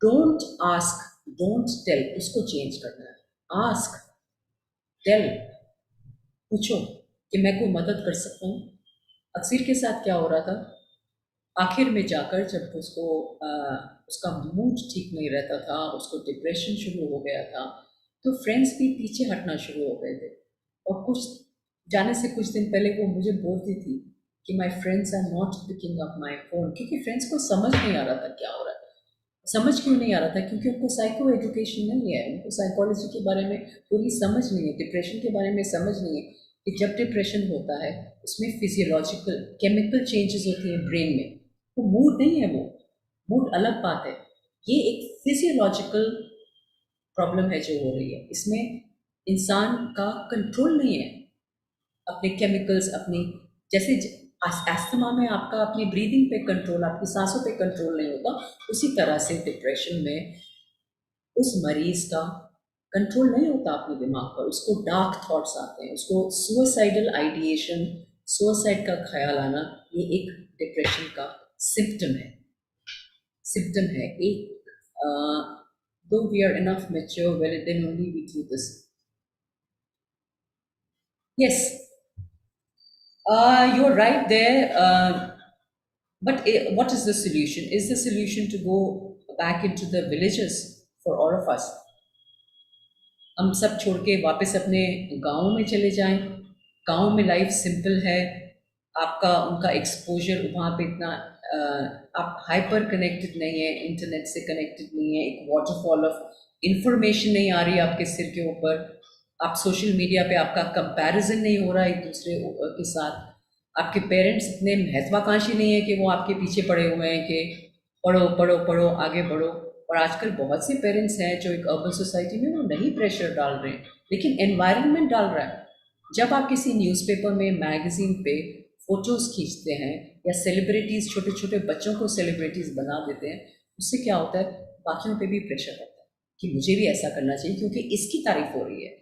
डोंट आस्क डोंट टेल, उसको चेंज करना है। आस्क, टेल, पूछो कि मैं कोई मदद कर सकता हूँ। अक्सर के साथ क्या हो रहा था, आखिर में जाकर जब उसका मूड ठीक नहीं रहता था, उसको डिप्रेशन शुरू हो गया था, तो फ्रेंड्स भी पीछे हटना शुरू हो गए थे। और कुछ जाने से कुछ दिन पहले वो मुझे बोलती थी कि my friends are not picking up my phone, क्योंकि फ्रेंड्स को समझ नहीं आ रहा था क्या हो रहा है। समझ क्यों नहीं आ रहा था? क्योंकि उनको साइको एजुकेशन नहीं है, उनको साइकोलॉजी के बारे में पूरी समझ नहीं है, डिप्रेशन के बारे में समझ नहीं है कि जब डिप्रेशन होता है उसमें फिजियोलॉजिकल केमिकल चेंजेस होती हैं ब्रेन में। वो मूड नहीं है, वो मूड अलग बात है। ये एक फिजियोलॉजिकल प्रॉब्लम है जो हो रही है, इसमें इंसान का कंट्रोल नहीं है अपने केमिकल्स, अपनी जैसे अस्थमा में आपका अपनी ब्रीदिंग पे कंट्रोल, आपकी सांसों पे कंट्रोल नहीं होता, उसी तरह से डिप्रेशन में उस मरीज का कंट्रोल नहीं होता अपने दिमाग पर। उसको डार्क थॉट्स आते हैं, उसको सुसाइडल आइडिएशन, सुसाइड का ख्याल आना, ये एक डिप्रेशन का सिम्टम है। एक though we are enough mature, well then only we do this. Yes, you're right there. But what is the solution? Is the solution to go back into the villages for all of us? हम सब छोड़ के वापस अपने गाँव में चले जाएं। गाँव में लाइफ सिंपल है, आपका उनका एक्सपोजर वहाँ पे इतना आप हाइपर कनेक्टेड नहीं है, इंटरनेट से कनेक्टेड नहीं है, एक वाटरफॉल ऑफ इंफॉर्मेशन नहीं आ रही है आपके सिर के ऊपर, आप सोशल मीडिया पे आपका कंपैरिजन नहीं हो रहा है एक दूसरे के साथ, आपके पेरेंट्स इतने महत्वाकांक्षी नहीं है कि वो आपके पीछे पड़े हुए हैं कि पढ़ो पढ़ो पढ़ो आगे बढ़ो। और आजकल बहुत से पेरेंट्स हैं जो एक अर्बन सोसाइटी में वो नहीं प्रेशर डाल रहे हैं, लेकिन एनवायरनमेंट डाल रहा है। जब आप किसी न्यूज़पेपर में, मैगजीन पे फोटोज़ खींचते हैं, या सेलिब्रिटीज़, छोटे छोटे बच्चों को सेलिब्रिटीज़ बना देते हैं, उससे क्या होता है, बाकियों पे भी प्रेशर रहता है कि मुझे भी ऐसा करना चाहिए क्योंकि इसकी तारीफ हो रही है।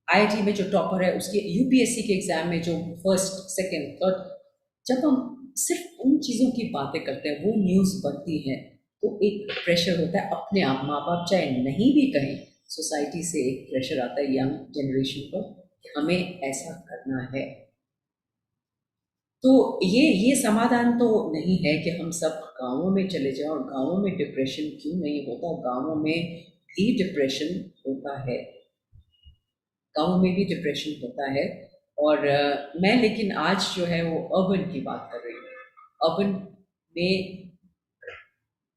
आईआईटी में जो टॉपर है, उसके यूपीएससी के एग्जाम में जो फर्स्ट, सेकंड, थर्ड, जब हम सिर्फ उन चीज़ों की बातें करते हैं, वो न्यूज़ बनती है, तो एक प्रेशर होता है अपने आप। माँ बाप चाहे नहीं भी कहें, सोसाइटी से एक प्रेशर आता है यंग जनरेशन पर कि हमें ऐसा करना है। तो ये समाधान तो नहीं है कि हम सब गाँवों में चले जाएं। और गाँवों में डिप्रेशन क्यों नहीं होता? गाँवों में भी डिप्रेशन होता है, गाँव में भी डिप्रेशन होता है। और मैं लेकिन आज जो है वो अर्बन की बात कर रही हूँ। अर्बन में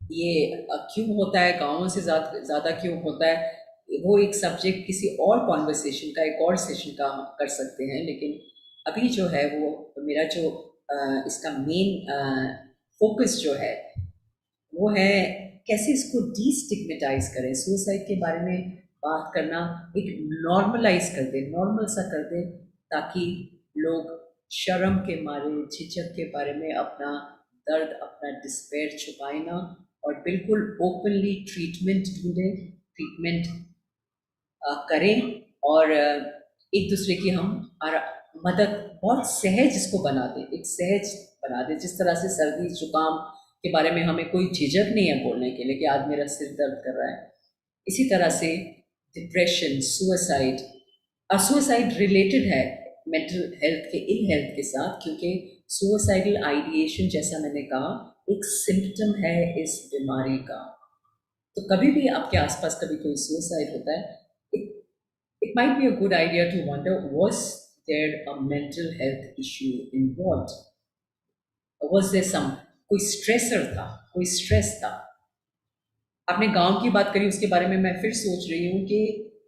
ये क्यों होता है, गाँवों से ज़्यादा क्यों होता है, वो एक सब्जेक्ट किसी और कॉन्वर्सेशन का, एक और सेशन का हम कर सकते हैं। लेकिन अभी जो है वो मेरा जो इसका मेन फोकस जो है वो है कैसे इसको डीस्टिग्मेटाइज करें, सुसाइड के बारे में बात करना एक नॉर्मलाइज कर दे, नॉर्मल सा कर दे, ताकि लोग शर्म के मारे, झिझक के बारे में अपना दर्द, अपना डिस्पेयर छुपाए ना, और बिल्कुल ओपनली ट्रीटमेंट ढूंढें, ट्रीटमेंट करें, और एक दूसरे की हम मदद बहुत सहज इसको बना दें, एक सहज बना दें। जिस तरह से सर्दी जुकाम के बारे में हमें कोई झिझक नहीं है बोलने के लिए कि आज मेरा सिर दर्द कर रहा है, इसी तरह से डिप्रेशन, सुसाइड, और सुसाइड रिलेटेड है मेंटल हेल्थ के, इल हेल्थ के साथ, क्योंकि सुसाइडल आइडिएशन, जैसा मैंने कहा, एक सिम्टम है इस बीमारी का। तो कभी भी आपके आसपास कभी कोई सुसाइड होता है, it might be a good idea to wonder, was there a mental health issue involved? Was there some, कोई स्ट्रेसर था, कोई स्ट्रेस था? आपने गांव की बात करी, उसके बारे में मैं फिर सोच रही हूँ कि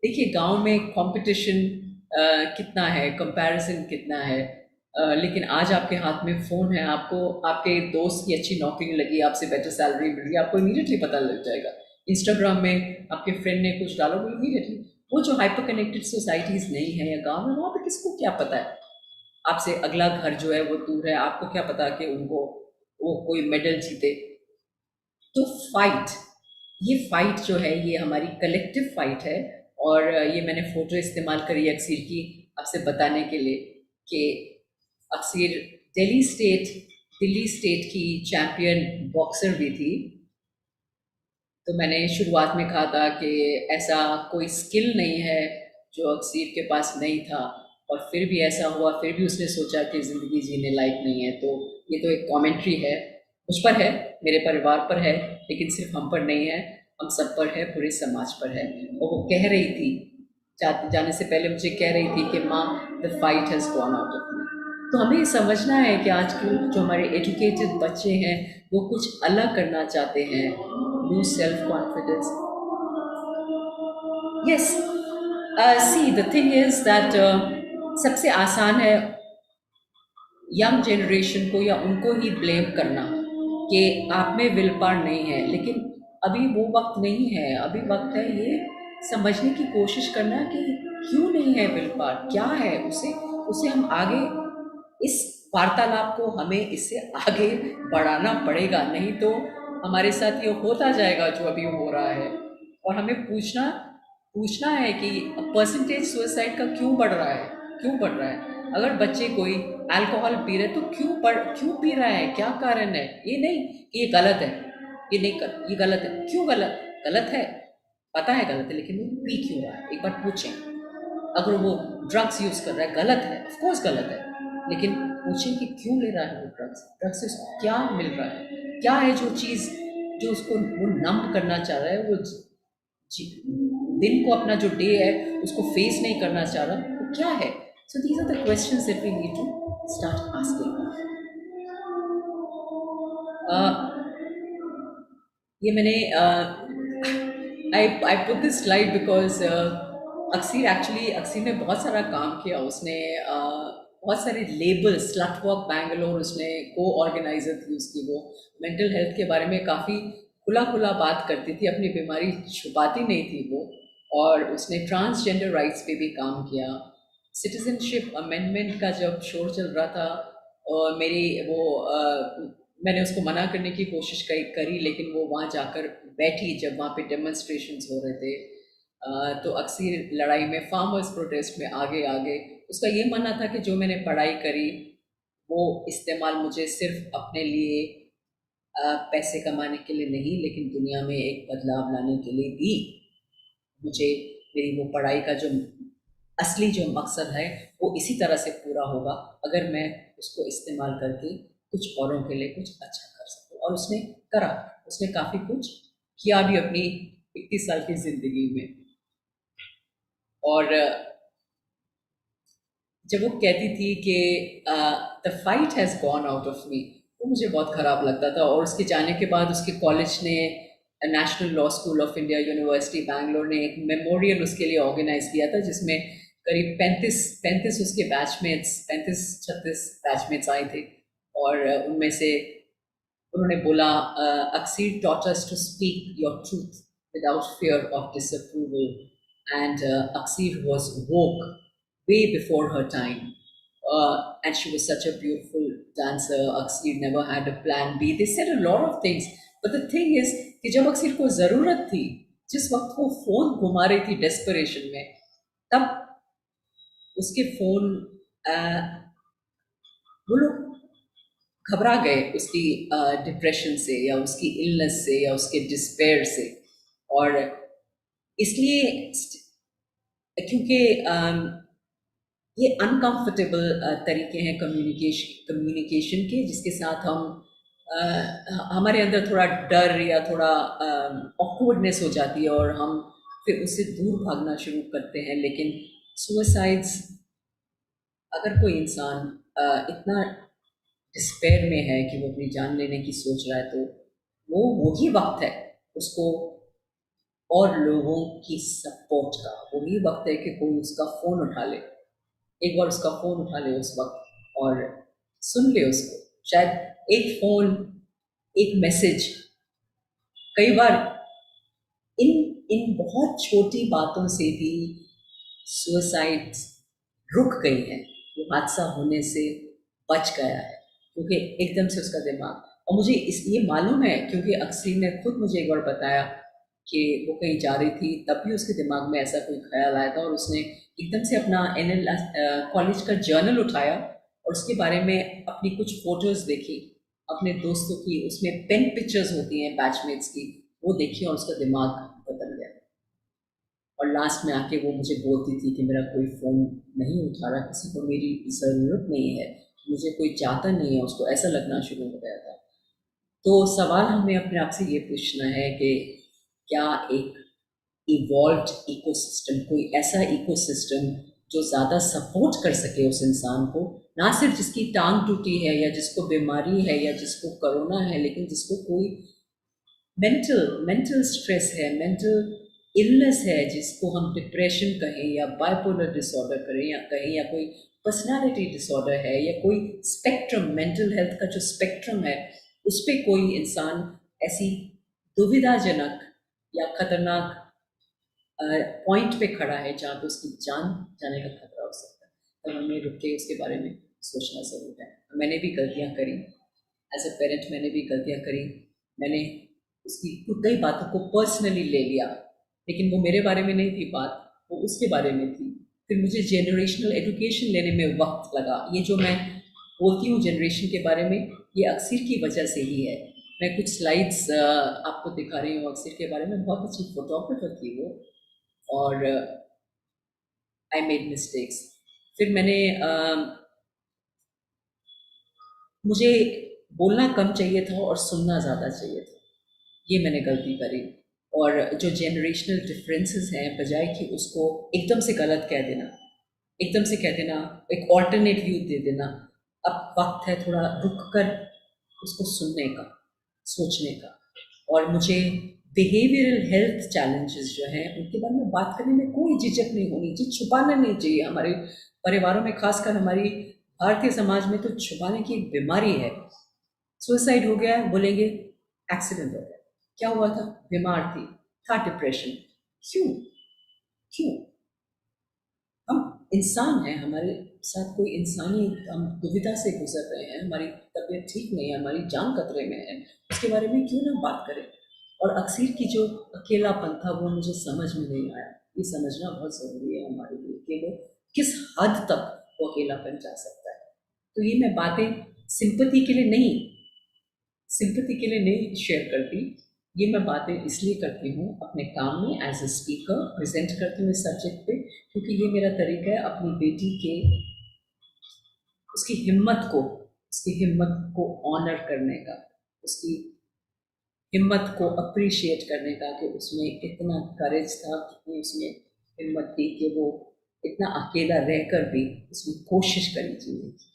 देखिए गांव में कंपटीशन कितना है, कंपैरिजन कितना है, लेकिन आज आपके हाथ में फ़ोन है, आपको आपके दोस्त की अच्छी नौकरी लगी, आपसे बेटर सैलरी मिल रही है, आपको इमीडिएटली पता लग जाएगा। इंस्टाग्राम में आपके फ्रेंड ने कुछ डालो, वो इमीडिएटली, वो जो हाइपर कनेक्टेड सोसाइटीज़ नहीं है या गाँव में, वहाँ पे किसको क्या पता है आपसे अगला घर जो है वो दूर है, आपको क्या पता कि उनको वो कोई मेडल जीते। तो फाइट, ये फाइट जो है ये हमारी कलेक्टिव फाइट है, और ये मैंने फ़ोटो इस्तेमाल करी अक्सीर की आपसे बताने के लिए कि अक्सीर दिल्ली स्टेट की चैम्पियन बॉक्सर भी थी। तो मैंने शुरुआत में कहा था कि ऐसा कोई स्किल नहीं है जो अक्सीर के पास नहीं था, और फिर भी ऐसा हुआ, फिर भी उसने सोचा कि ज़िंदगी जीने लायक नहीं है। तो ये तो एक कमेंट्री है, मुझ पर है, मेरे परिवार पर है, लेकिन सिर्फ हम पर नहीं है, हम सब पर है, पूरे समाज पर है। और वो कह रही थी, जाने से पहले मुझे कह रही थी कि माँ, the fight has gone out of me. तो हमें ये समझना है कि आजकल जो हमारे एजुकेटेड बच्चे हैं वो कुछ अलग करना चाहते हैं, lose self confidence. Yes, see the thing is that सबसे आसान है यंग जनरेशन को या उनको ही ब्लेम करना कि आप में विल पावर नहीं है, लेकिन अभी वो वक्त नहीं है। अभी वक्त है ये समझने की कोशिश करना कि क्यों नहीं है विल पावर, क्या है, उसे हम आगे, इस वार्तालाप को हमें इससे आगे बढ़ाना पड़ेगा, नहीं तो हमारे साथ ये होता जाएगा जो अभी हो रहा है। और हमें पूछना पूछना है कि परसेंटेज सुसाइड का क्यों बढ़ रहा है, क्यों बढ़ रहा है? अगर बच्चे कोई अल्कोहल पी रहे तो क्यों पी रहा है, क्या कारण है? ये नहीं कि ये गलत है, ये नहीं कर, ये गलत है, क्यों गलत है, पता है गलत है, लेकिन वो पी क्यों रहा है, एक बार पूछें। अगर वो ड्रग्स यूज़ कर रहा है, गलत है, ऑफ कोर्स गलत है, लेकिन पूछें कि क्यों ले रहा है वो ड्रग्स से उसको क्या मिल रहा है, क्या है जो चीज़ जो उसको वो नंब करना चाह रहा है, वो दिन को अपना जो डे है उसको फेस नहीं करना चाह रहा, वो क्या है? So these are the questions that we need to start asking. ये मैंने I put this slide because अक्सीर ने बहुत सारा काम किया। उसने बहुत सारे लेबल, स्लट वॉक बैंगलोर, उसने को ऑर्गेनाइजर थी उसकी, वो मेंटल हेल्थ के बारे में काफ़ी खुला खुला बात करती थी, अपनी बीमारी छुपाती नहीं थी वो। और उसने ट्रांसजेंडर राइट्स पे भी काम किया। सिटीजनशिप अमेंडमेंट का जब शोर चल रहा था, और मैंने उसको मना करने की कोशिश करी, लेकिन वो वहाँ जाकर बैठी जब वहाँ पे डेमोन्स्ट्रेशंस हो रहे थे। तो अक्सर लड़ाई में, फार्मर्स प्रोटेस्ट में आगे आगे उसका ये मानना था कि जो मैंने पढ़ाई करी वो इस्तेमाल मुझे सिर्फ अपने लिए पैसे कमाने के लिए नहीं, लेकिन दुनिया में एक बदलाव लाने के लिए भी मुझे, मेरी वो पढ़ाई का जो असली जो मकसद है वो इसी तरह से पूरा होगा अगर मैं उसको इस्तेमाल करके कुछ औरों के लिए कुछ अच्छा कर सकूं। और उसने करा, उसने काफ़ी कुछ किया भी अपनी 21 साल की ज़िंदगी में। और जब वो कहती थी कि the fight has gone out of me, वो मुझे बहुत ख़राब लगता था। और उसके जाने के बाद उसके कॉलेज ने, national law school of India university Bangalore ने एक मेमोरियल उसके लिए ऑर्गेनाइज किया था, जिसमें करीब 35 उसके बैचमेट्स, 35-36 बैचमेट्स आए थे। और उनमें से उन्होंने बोला, अक्सीर taught us to speak your truth without fear of disapproval, and Aksir was woke way before her time, and she was such a beautiful dancer. Aksir never had a plan B. They said a lot of things, but the thing is कि जब अक्सीर को ज़रूरत थी, जिस वक्त वो फ़ोन घुमा रही थी डेस्परेशन में, तब उसके फ़ोन वो लोग घबरा गए उसकी डिप्रेशन से या उसकी इलनेस से या उसके डिस्पेयर से। और इसलिए क्योंकि ये अनकंफर्टेबल तरीके हैं कम्युनिकेशन के, जिसके साथ हम हमारे अंदर थोड़ा डर या थोड़ा ऑकवर्डनेस हो जाती है और हम फिर उससे दूर भागना शुरू करते हैं। लेकिन सुसाइड्स, अगर कोई इंसान इतना डिस्पेयर में है कि वो अपनी जान लेने की सोच रहा है, तो वो वही वक्त है उसको और लोगों की सपोर्ट का, वही वक्त है कि कोई उसका फ़ोन उठा ले, एक बार उसका फ़ोन उठा ले उस वक्त और सुन ले उसको। शायद एक फ़ोन, एक मैसेज, कई बार इन बहुत छोटी बातों से भी सुसाइड रुक गई है, वो हादसा होने से बच गया है, क्योंकि एकदम से उसका दिमाग। और मुझे ये मालूम है क्योंकि अक्सीर ने खुद मुझे एक बार बताया कि वो कहीं जा रही थी, तब भी उसके दिमाग में ऐसा कोई ख्याल आया था और उसने एकदम से अपना कॉलेज का जर्नल उठाया और उसके बारे में अपनी कुछ फ़ोटोज़ देखी अपने दोस्तों की, उसमें पेन पिक्चर्स होती हैं बैचमेट्स की, वो देखी और उसका दिमाग बदल गया। और लास्ट में आके वो मुझे बोलती थी कि मेरा कोई फ़ोन नहीं उठा रहा, किसी को मेरी ज़रूरत नहीं है, मुझे कोई चाहता नहीं है, उसको ऐसा लगना शुरू हो गया था। तो सवाल हमें अपने आप से ये पूछना है कि क्या एक इवॉल्व्ड इकोसिस्टम, कोई ऐसा इकोसिस्टम जो ज़्यादा सपोर्ट कर सके उस इंसान को, ना सिर्फ जिसकी टांग टूटी है या जिसको बीमारी है या जिसको कोरोना है, लेकिन जिसको कोई मेंटल स्ट्रेस है, मेंटल इलनेस है, जिसको हम डिप्रेशन कहें या बाइपोलर डिसऑर्डर करें या कहें, या कोई पर्सनालिटी डिसऑर्डर है या कोई स्पेक्ट्रम, मेंटल हेल्थ का जो स्पेक्ट्रम है, उस पर कोई इंसान ऐसी दुविधाजनक या खतरनाक पॉइंट पे खड़ा है जहाँ पे उसकी जान जाने का खतरा हो सकता है, तब हमें रुक के उसके बारे में सोचना ज़रूर है। मैंने भी गलतियाँ करी, एज अ पेरेंट मैंने भी गलतियाँ करी, मैंने उसकी कई बातों को पर्सनली ले लिया, लेकिन वो मेरे बारे में नहीं थी बात, वो उसके बारे में थी। फिर मुझे जनरेशनल एजुकेशन लेने में वक्त लगा। ये जो मैं बोलती हूँ जनरेशन के बारे में, ये अक्सीर की वजह से ही है। मैं कुछ स्लाइड्स आपको दिखा रही हूँ अक्सीर के बारे में। बहुत अच्छी फोटोग्राफर थी वो, और आई मेड मिस्टेक्स। फिर मैंने मुझे बोलना कम चाहिए था और सुनना ज़्यादा चाहिए था, ये मैंने गलती करी। और जो जनरेशनल डिफरेंसेस हैं, बजाय कि उसको एकदम से गलत कह देना, एकदम से कह देना, एक ऑल्टरनेट व्यू दे देना, अब वक्त है थोड़ा रुक कर उसको सुनने का, सोचने का। और मुझे बिहेवियरल हेल्थ चैलेंजेस जो हैं उनके बारे में बात करने में कोई झिझक नहीं होनी चाहिए, छुपाना नहीं चाहिए। हमारे परिवारों में, खासकर हमारी भारतीय समाज में तो छुपाने की एक बीमारी है। सुसाइड हो गया, बोलेंगे एक्सीडेंट हो गया, क्या हुआ था, बीमार थी, था डिप्रेशन। क्यों क्यों? हम इंसान हैं, हमारे साथ कोई इंसानी, हम दुविधा से गुजर रहे हैं, हमारी तबीयत ठीक नहीं है, हमारी जान खतरे में है, उसके बारे में क्यों ना बात करें। और अक्सीर की जो अकेलापन था वो मुझे समझ में नहीं आया। ये समझना बहुत ज़रूरी है हमारे लिए कि वो किस हद तक वो अकेलापन जा सकता है। तो ये मैं बातें सिंपैथी के लिए नहीं शेयर करती, ये मैं बातें इसलिए करती हूँ अपने काम में एज ए स्पीकर प्रेजेंट करती हूँ इस सब्जेक्ट पे, क्योंकि ये मेरा तरीका है अपनी बेटी के उसकी हिम्मत को ऑनर करने का, उसकी हिम्मत को अप्रिशिएट करने का, कि उसमें इतना करेज था, कितनी उसमें हिम्मत थी कि वो इतना अकेला रहकर भी उसने कोशिश करी जीने की।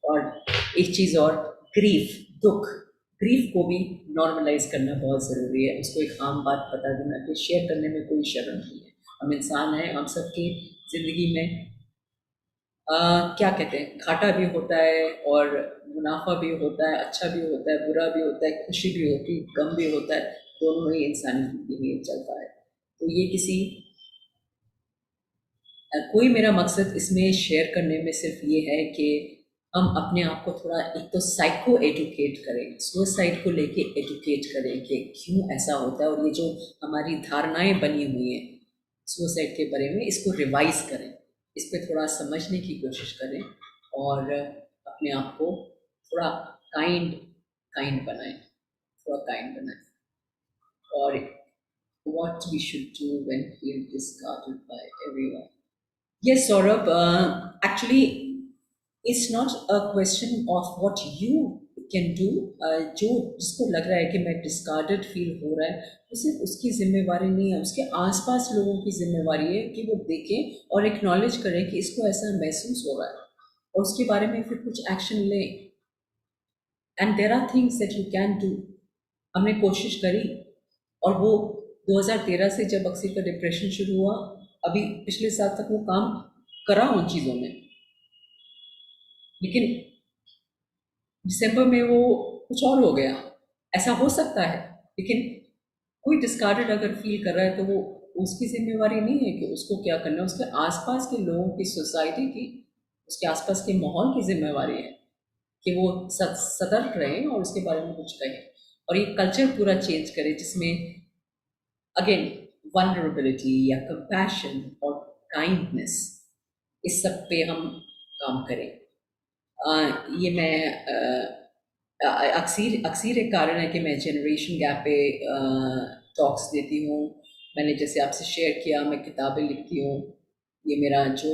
और एक चीज़ और, ग्रीफ को भी नॉर्मलाइज करना बहुत ज़रूरी है। उसको एक आम बात बता देना कि शेयर करने में कोई शर्म नहीं है, हम इंसान हैं, हम सबकी ज़िंदगी में क्या कहते हैं, घाटा भी होता है और मुनाफा भी होता है, अच्छा भी होता है, बुरा भी होता है, खुशी भी होती है, गम भी होता है, दोनों ही इंसानी जिंदगी में चलता है। तो ये किसी कोई मेरा मकसद इसमें शेयर करने में सिर्फ ये है कि हम अपने आप को थोड़ा एक तो साइको एडुकेट करें, सुसाइड को लेके एडुकेट करें कि क्यों ऐसा होता है, और ये जो हमारी धारणाएं बनी हुई हैं सुसाइड के बारे में, इसको रिवाइज करें, इस पर थोड़ा समझने की कोशिश करें और अपने आप को थोड़ा काइंड काइंड बनाएं, थोड़ा काइंड बनाएं। और what we should do when feel discarded by everyone. Yes, Saurabh, actually, it's not a question of what you can do. जो जिसको लग रहा है कि मैं डिस्कार्डेड फील हो रहा है, वो सिर्फ उसकी जिम्मेवारी नहीं है, उसके आसपास लोगों की जिम्मेवारी है कि वो देखें और एक्नॉलेज करें कि इसको ऐसा महसूस हो रहा है और उसके बारे में फिर कुछ एक्शन लें। And there are things that you can do. हमने कोशिश करी और वो 2013 से जब अक्सर का डिप्रेशन शुरू हुआ, अभी पिछले साल तक वो काम करा उन चीज़ों में, लेकिन दिसंबर में वो कुछ और हो गया। ऐसा हो सकता है, लेकिन कोई डिस्कार्डेड अगर फील कर रहा है तो वो उसकी जिम्मेवारी नहीं है कि उसको क्या करना है, उसके आसपास के लोगों की, सोसाइटी की, उसके आसपास के माहौल की जिम्मेवारी है कि वो सतर्क रहें और उसके बारे में कुछ कहें और ये कल्चर पूरा चेंज करे जिसमें अगेन वल्नरेबिलिटी या कंपैशन और काइंडनेस, इस सब पे हम काम करें। ये मैं अक्सर एक कारण है कि मैं जनरेशन गैप पे टॉक्स देती हूँ। मैंने जैसे आपसे शेयर किया, मैं किताबें लिखती हूँ, ये मेरा जो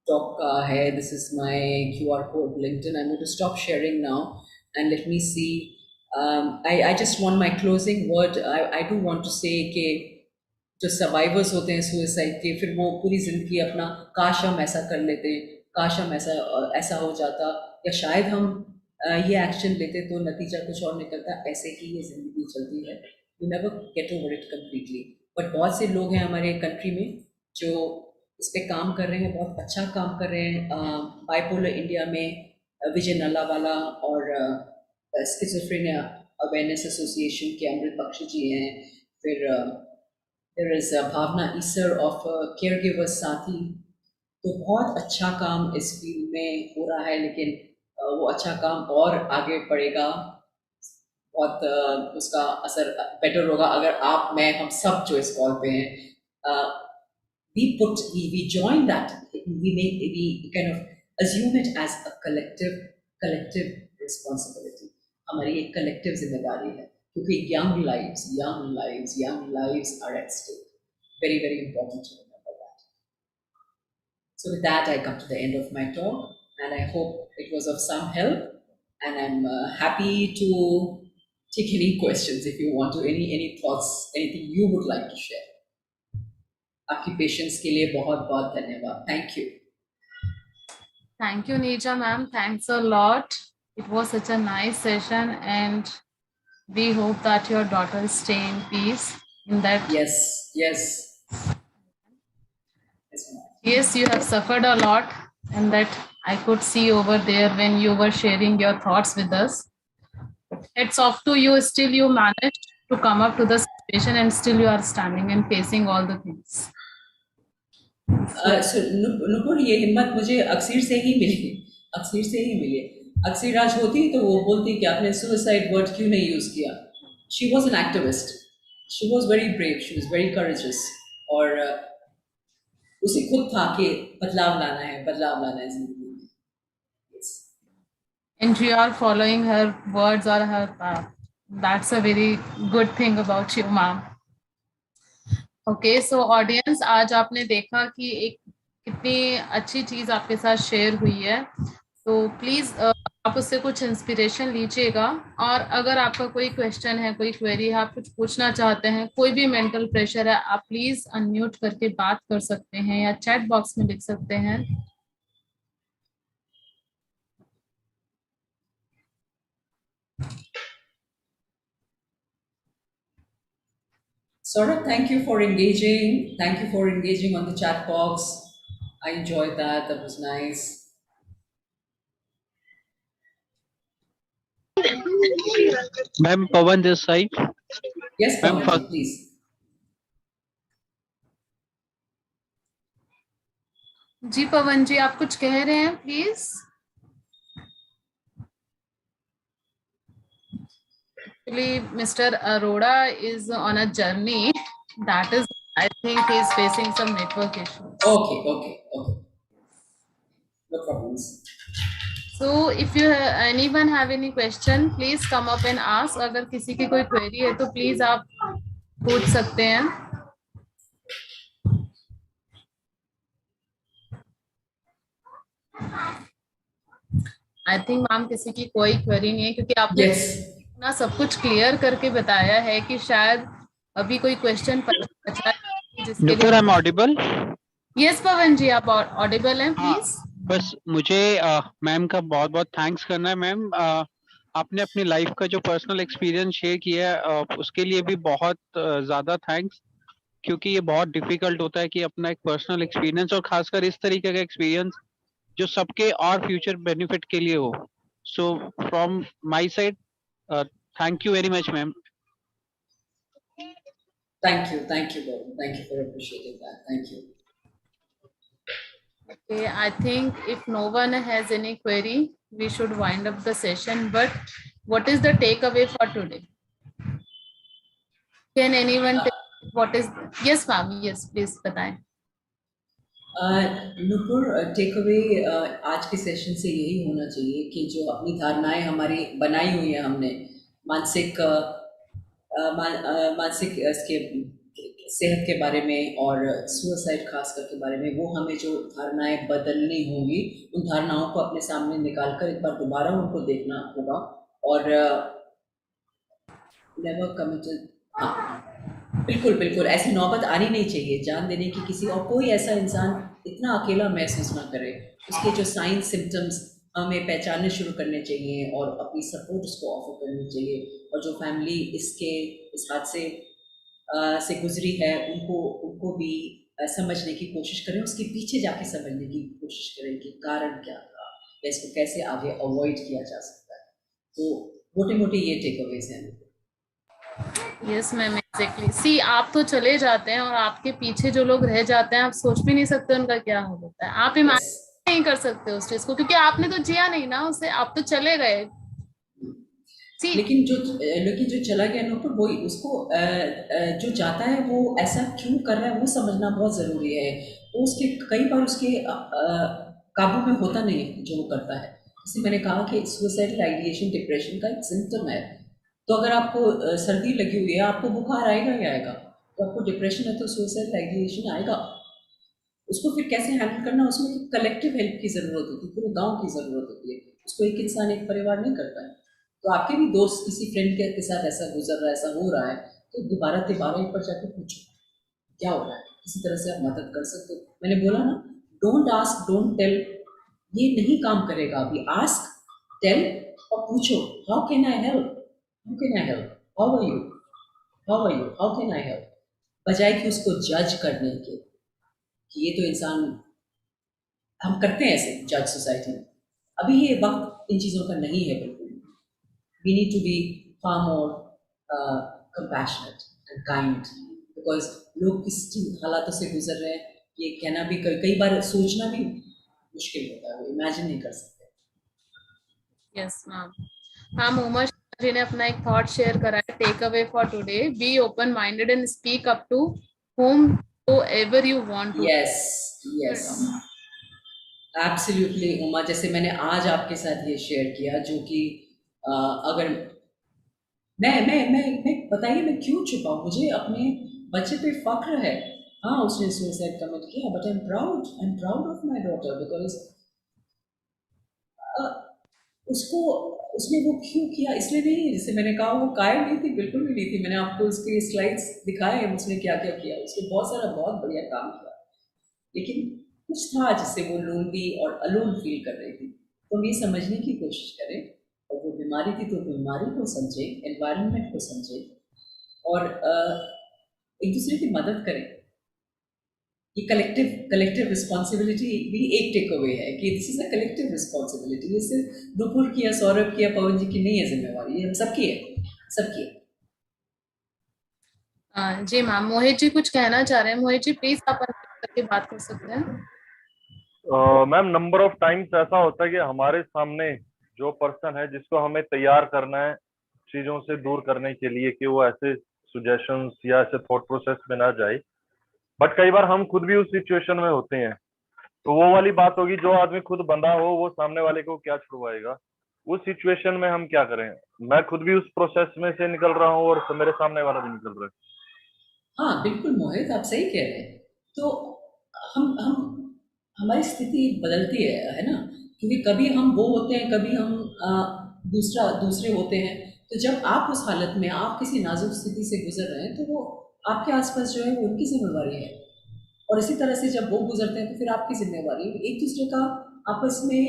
टॉक का है, this is my QR code LinkedIn. I am going to stop sharing now and let me see. I just want my closing word. I do want to say कि जो सर्वाइवर्स होते हैं सुसाइड के, फिर वो पूरी ज़िंदगी अपना काश हम ऐसा कर लेते, काश हम ऐसा हो जाता, या शायद हम ये एक्शन लेते तो नतीजा कुछ और निकलता। ऐसे ही ये ज़िंदगी चलती है, you never get over it completely. But बहुत से लोग हैं हमारे कंट्री में जो इस पे काम कर रहे हैं, बहुत अच्छा काम कर रहे हैं। बाइपोलर इंडिया में विजय नल्लावाला और स्किज़ोफ्रेनिया अवेयरनेस एसोसिएशन के अमृत बख्शी जी हैं। फिर there is Bhavna Issar of caregiver Saathi. तो बहुत अच्छा काम इस फील्ड में हो रहा है, लेकिन वो अच्छा काम और आगे बढ़ेगा, बहुत उसका असर बेटर होगा अगर आप, मैं, हम सब जो इस कॉल पे हैं, we join that, we kind of assume it as a collective responsibility। हमारी एक कलेक्टिव जिम्मेदारी है, क्योंकि young lives are at stake। Very, very important to remember that। So with that, I come to the end of my talk, and I hope it was of some help, and I'm happy to take any questions if you want to, any thoughts, anything you would like to share। आपकी पेशेंस के लिए बहुत बहुत धन्यवाद। Thank you. Thank you, Neeja ma'am. Thanks a lot. It was such a nice session, and we hope that your daughter stay in peace in that. Yes, yes. Yes, you have suffered a lot, and that I could see over there when you were sharing your thoughts with us. It's off to you. Still, you managed to come up to the situation, and still you are standing and facing all the things. So, Nupur, ये हिम्मत मुझे अक्सर से ही मिली। अक्सर आज होती तो वो बोलती कि आपने सुसाइड वर्ड क्यों नहीं यूज किया। She was an activist. She was very brave. She was very courageous. और उसे खुद था कि बदलाव लाना है जिंदगी में। Yes. And you are following her words or her path. That's a very good thing about you, ma'am. Okay, so audience, आज आपने देखा कि एक कितनी अच्छी चीज आपके साथ शेयर हुई है। तो प्लीज आप उससे कुछ इंस्पिरेशन लीजिएगा, और अगर आपका कोई क्वेश्चन है, कोई क्वेरी है, आप कुछ पूछना चाहते हैं, कोई भी मेंटल प्रेशर है, आप प्लीज अनम्यूट करके बात कर सकते हैं या चैट बॉक्स में लिख सकते हैं। Saurabh, thank you for engaging. Thank you for engaging on the chat box. I enjoyed that. That was nice. Ma'am, Pawan this side. Yes, Ma'am, Pawan ji, please. जी पवन जी, आप कुछ कह रहे हैं please? Actually, Mr. Arora is on a journey. That is, I think he is facing some network issues. Okay. No problems. So, if you anyone have any question, please come up and ask. अगर किसी की कोई query है तो please आप पूछ सकते हैं. I think मैम किसी की कोई query नहीं है क्योंकि आपने Yes. ना सब कुछ क्लियर करके बताया है कि शायद अभी कोई क्वेश्चन बचा है जिसके Nupur, लिए. I'm audible? यस पवन जी, आप ऑडिबल हैं प्लीज. बस मुझे मैम का बहुत बहुत थैंक्स करना है मैम. आपने अपनी लाइफ का जो पर्सनल एक्सपीरियंस शेयर किया है उसके लिए भी बहुत ज़्यादा थैंक्स, क्योंकि ये बहुत डिफिकल्ट होता है कि अपना एक पर्सनल एक्सपीरियंस और खासकर इस तरीके का एक्सपीरियंस जो सबके और फ्यूचर बेनिफिट के लिए हो. So from my side thank you very much ma'am. Thank you, Pawan. Thank you for appreciating that. Thank you. Okay, I think if no one has any query, we should wind up the session. But what is the takeaway for today? Can anyone tell what is? Yes, ma'am. Yes, please बताएं. नुपुर, टेक अवे आज के सेशन से यही होना चाहिए कि जो अपनी धारणाएं हमारी बनाई हुई है हमने मानसिक मानसिक इसके सेहत के बारे में और सुसाइड खासकर के बारे में, वो हमें जो धारणाएं बदलनी होंगी उन धारणाओं को अपने सामने निकाल कर एक बार दोबारा उनको देखना होगा. और नेवर कमिटेड, बिल्कुल ऐसी नौबत आनी नहीं चाहिए जान देने की किसी और. कोई ऐसा इंसान इतना अकेला महसूस ना करे. उसके जो साइंस सिम्टम्स हमें पहचानने शुरू करने चाहिए और अपनी सपोर्ट उसको ऑफर करनी चाहिए. और जो फैमिली इस हादसे से गुजरी है उनको भी समझने की कोशिश करें, उसके पीछे जाके समझने की कोशिश करें कि कारण क्या था या इसको कैसे आगे अवॉइड किया जा सकता है. तो मोटे मोटे ये टेक अवेज हैं. Yes ma'am, exactly. सी, आप तो चले जाते हैं और आपके पीछे जो लोग रह जाते हैं, आप सोच भी नहीं सकते उनका क्या होता है. आप इमेजिन नहीं कर सकते उस चीज को क्योंकि आपने तो जिया नहीं ना उसे. आप तो चले गए. लेकिन जो चला गया नुपुर, वो उसको जो जाता है वो ऐसा क्यों कर रहा है वो समझना बहुत ज़रूरी है. वो उसके कई बार उसके काबू में होता नहीं है जो वो करता है. जैसे मैंने कहा कि सुसाइडल आइडिएशन डिप्रेशन का एक सिम्टम है. तो अगर आपको सर्दी लगी हुई है, आपको बुखार आएगा ही आएगा. तो आपको डिप्रेशन है तो सुसाइडल आइडिएशन आएगा. उसको फिर कैसे हैंडल करना, उसमें कलेक्टिव हेल्प की ज़रूरत होती है, पूरे गाँव की ज़रूरत होती है. उसको एक इंसान एक परिवार नहीं करता है. तो आपके भी दोस्त किसी फ्रेंड के साथ ऐसा गुजर रहा है, ऐसा हो रहा है, तो दोबारा एक बार जाकर पूछो क्या हो रहा है. किसी तरह से आप मदद कर सकते हो. मैंने बोला ना, डोंट आस्क डोंट टेल, ये नहीं काम करेगा. अभी आस्क, टेल और पूछो how can I help, how can I help, how are you, how can I help, बजाय कि उसको जज करने के. कि ये तो इंसान, हम करते हैं ऐसे जज सोसाइटी में. अभी ये वक्त इन चीज़ों का नहीं है बिल्कुल. We need to be far more compassionate and kind, because लोग किस हालातों से गुजर रहे हैं ये कहना भी कई बार सोचना भी मुश्किल होता है. वो इमेजिन नहीं कर सकते. Yes ma'am. Ma'am, Umar ji ने अपना एक थॉट शेयर करा है. Take away for today: be open minded and speak up to whomever you want to. Yes, absolutely Uma. जैसे मैंने आज आपके साथ ये शेयर किया, जो कि अगर मैं बताइए मैं क्यों छुपाऊं. मुझे अपने बच्चे पे फख्र है. हाँ, उसने सुसाइड कमिट किया, but I am proud of my daughter, because उसको उसने वो क्यों किया इसलिए नहीं. जैसे मैंने कहा, वो कायल नहीं थी, बिल्कुल भी नहीं थी. मैंने आपको उसके स्लाइड्स दिखाए हैं, उसने क्या क्या किया. उसने बहुत बढ़िया काम किया, लेकिन कुछ था जिससे वो लोनली और अलोन फील कर रही थी. तो हम ये समझने की कोशिश करें, और वो बीमारी थी तो बीमारी को समझे, एनवायरनमेंट को समझे, और एक दूसरे की मदद करें. ये कलेक्टिव रिस्पॉन्सिबिलिटी भी एक टेक अवे है कि this is a collective responsibility. ये सिर्फ नुपुर की या सौरभ की या पवन जी की नहीं है जिम्मेवारी, ये हम सबकी है, सबकी है। जी मैम, मोहित जी कुछ कहना चाह रहे हैं। मोहित जी प्लीज आप unmute करके बात कर सकते हैं। मैम, नंबर ऑफ टाइम्स ऐसा होता है कि हमारे सामने जो पर्सन है जिसको हमें तैयार करना है चीजों से दूर करने के लिए कि वो ऐसे सुजेशंस या ऐसे थॉट प्रोसेस में ना जाए, बट कई बार हम खुद भी उस सिचुएशन में होते हैं। तो वो वाली बात होगी, जो आदमी खुद बंधा हो वो सामने वाले को क्या छुड़वाएगा। उस सिचुएशन में हम क्या करें? मैं खुद भी उस प्रोसेस में से निकल रहा हूँ और मेरे सामने वाला भी निकल रहा है। हाँ बिल्कुल मोहित, आप सही कह रहे हैं। तो हम हमारी स्थिति बदलती है ना, क्योंकि कभी हम वो होते हैं, कभी हम दूसरे होते हैं। तो जब आप उस हालत में, आप किसी नाजुक स्थिति से गुजर रहे हैं, तो वो आपके आसपास जो है वो उनकी जिम्मेवारी है, और इसी तरह से जब वो गुजरते हैं तो फिर आपकी जिम्मेवारी। एक दूसरे का आपस में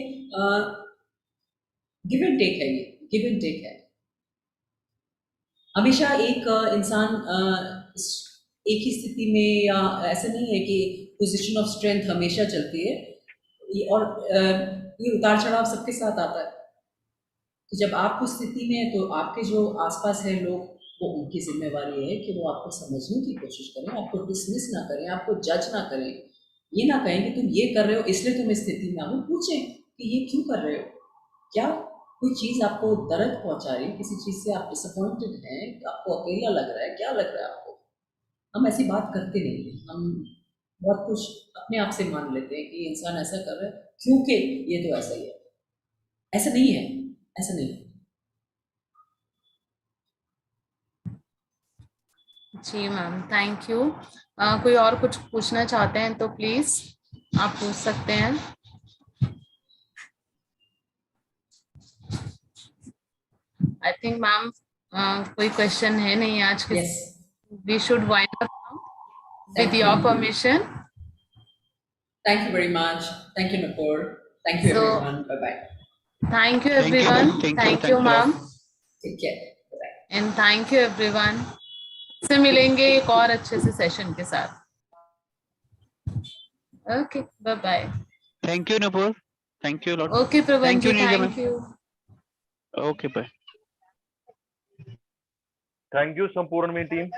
गिव एंड टेक है, ये गिव एंड टेक है। हमेशा एक इंसान एक ही स्थिति में, या ऐसा नहीं है कि पोजीशन ऑफ स्ट्रेंथ हमेशा चलती है, और ये उतार चढ़ाव सबके साथ आता है। तो जब आप उस स्थिति में हैं तो आपके जो आसपास है लोग, वो उनकी जिम्मेवारी है कि वो आपको समझने की कोशिश करें, आपको डिसमिस ना करें, आपको जज ना करें। ये ना कहें कि तुम ये कर रहे हो इसलिए तुम इस स्थिति में आओ। पूछें कि ये क्यों कर रहे हो, क्या कोई चीज़ आपको दर्द पहुंचा रही है, किसी चीज़ से आप डिसअपॉइंटेड हैं, आपको अकेला लग रहा है, क्या लग रहा है आपको। हम ऐसी बात करते नहीं हैं, हम बहुत कुछ अपने आप से मान लेते हैं कि इंसान ऐसा कर रहा है क्योंकि ये तो ऐसा ही है। ऐसा नहीं है, ऐसा नहीं है। जी मैम, थैंक यू। कोई और कुछ पूछना चाहते हैं तो प्लीज आप पूछ सकते हैं। आई थिंक मैम कोई क्वेश्चन है नहीं आज के। Yes. We should wind up now with Thank your you. permission. Thank you very much. Thank you, Nupur. Thank you, So- everyone. Bye-bye. Thank you Thank you, everyone. thank you, Thank thank you you. ma'am. Take care. Bye-bye. And thank you everyone. से मिलेंगे एक और अच्छे से सेशन के साथ। Okay, bye bye. Thank you, Nupur. Thank you a lot. Okay Pravan Thank ji, you, Neerja thank ma'am. you. Okay, bye. Thank you संपूर्ण मी टीम।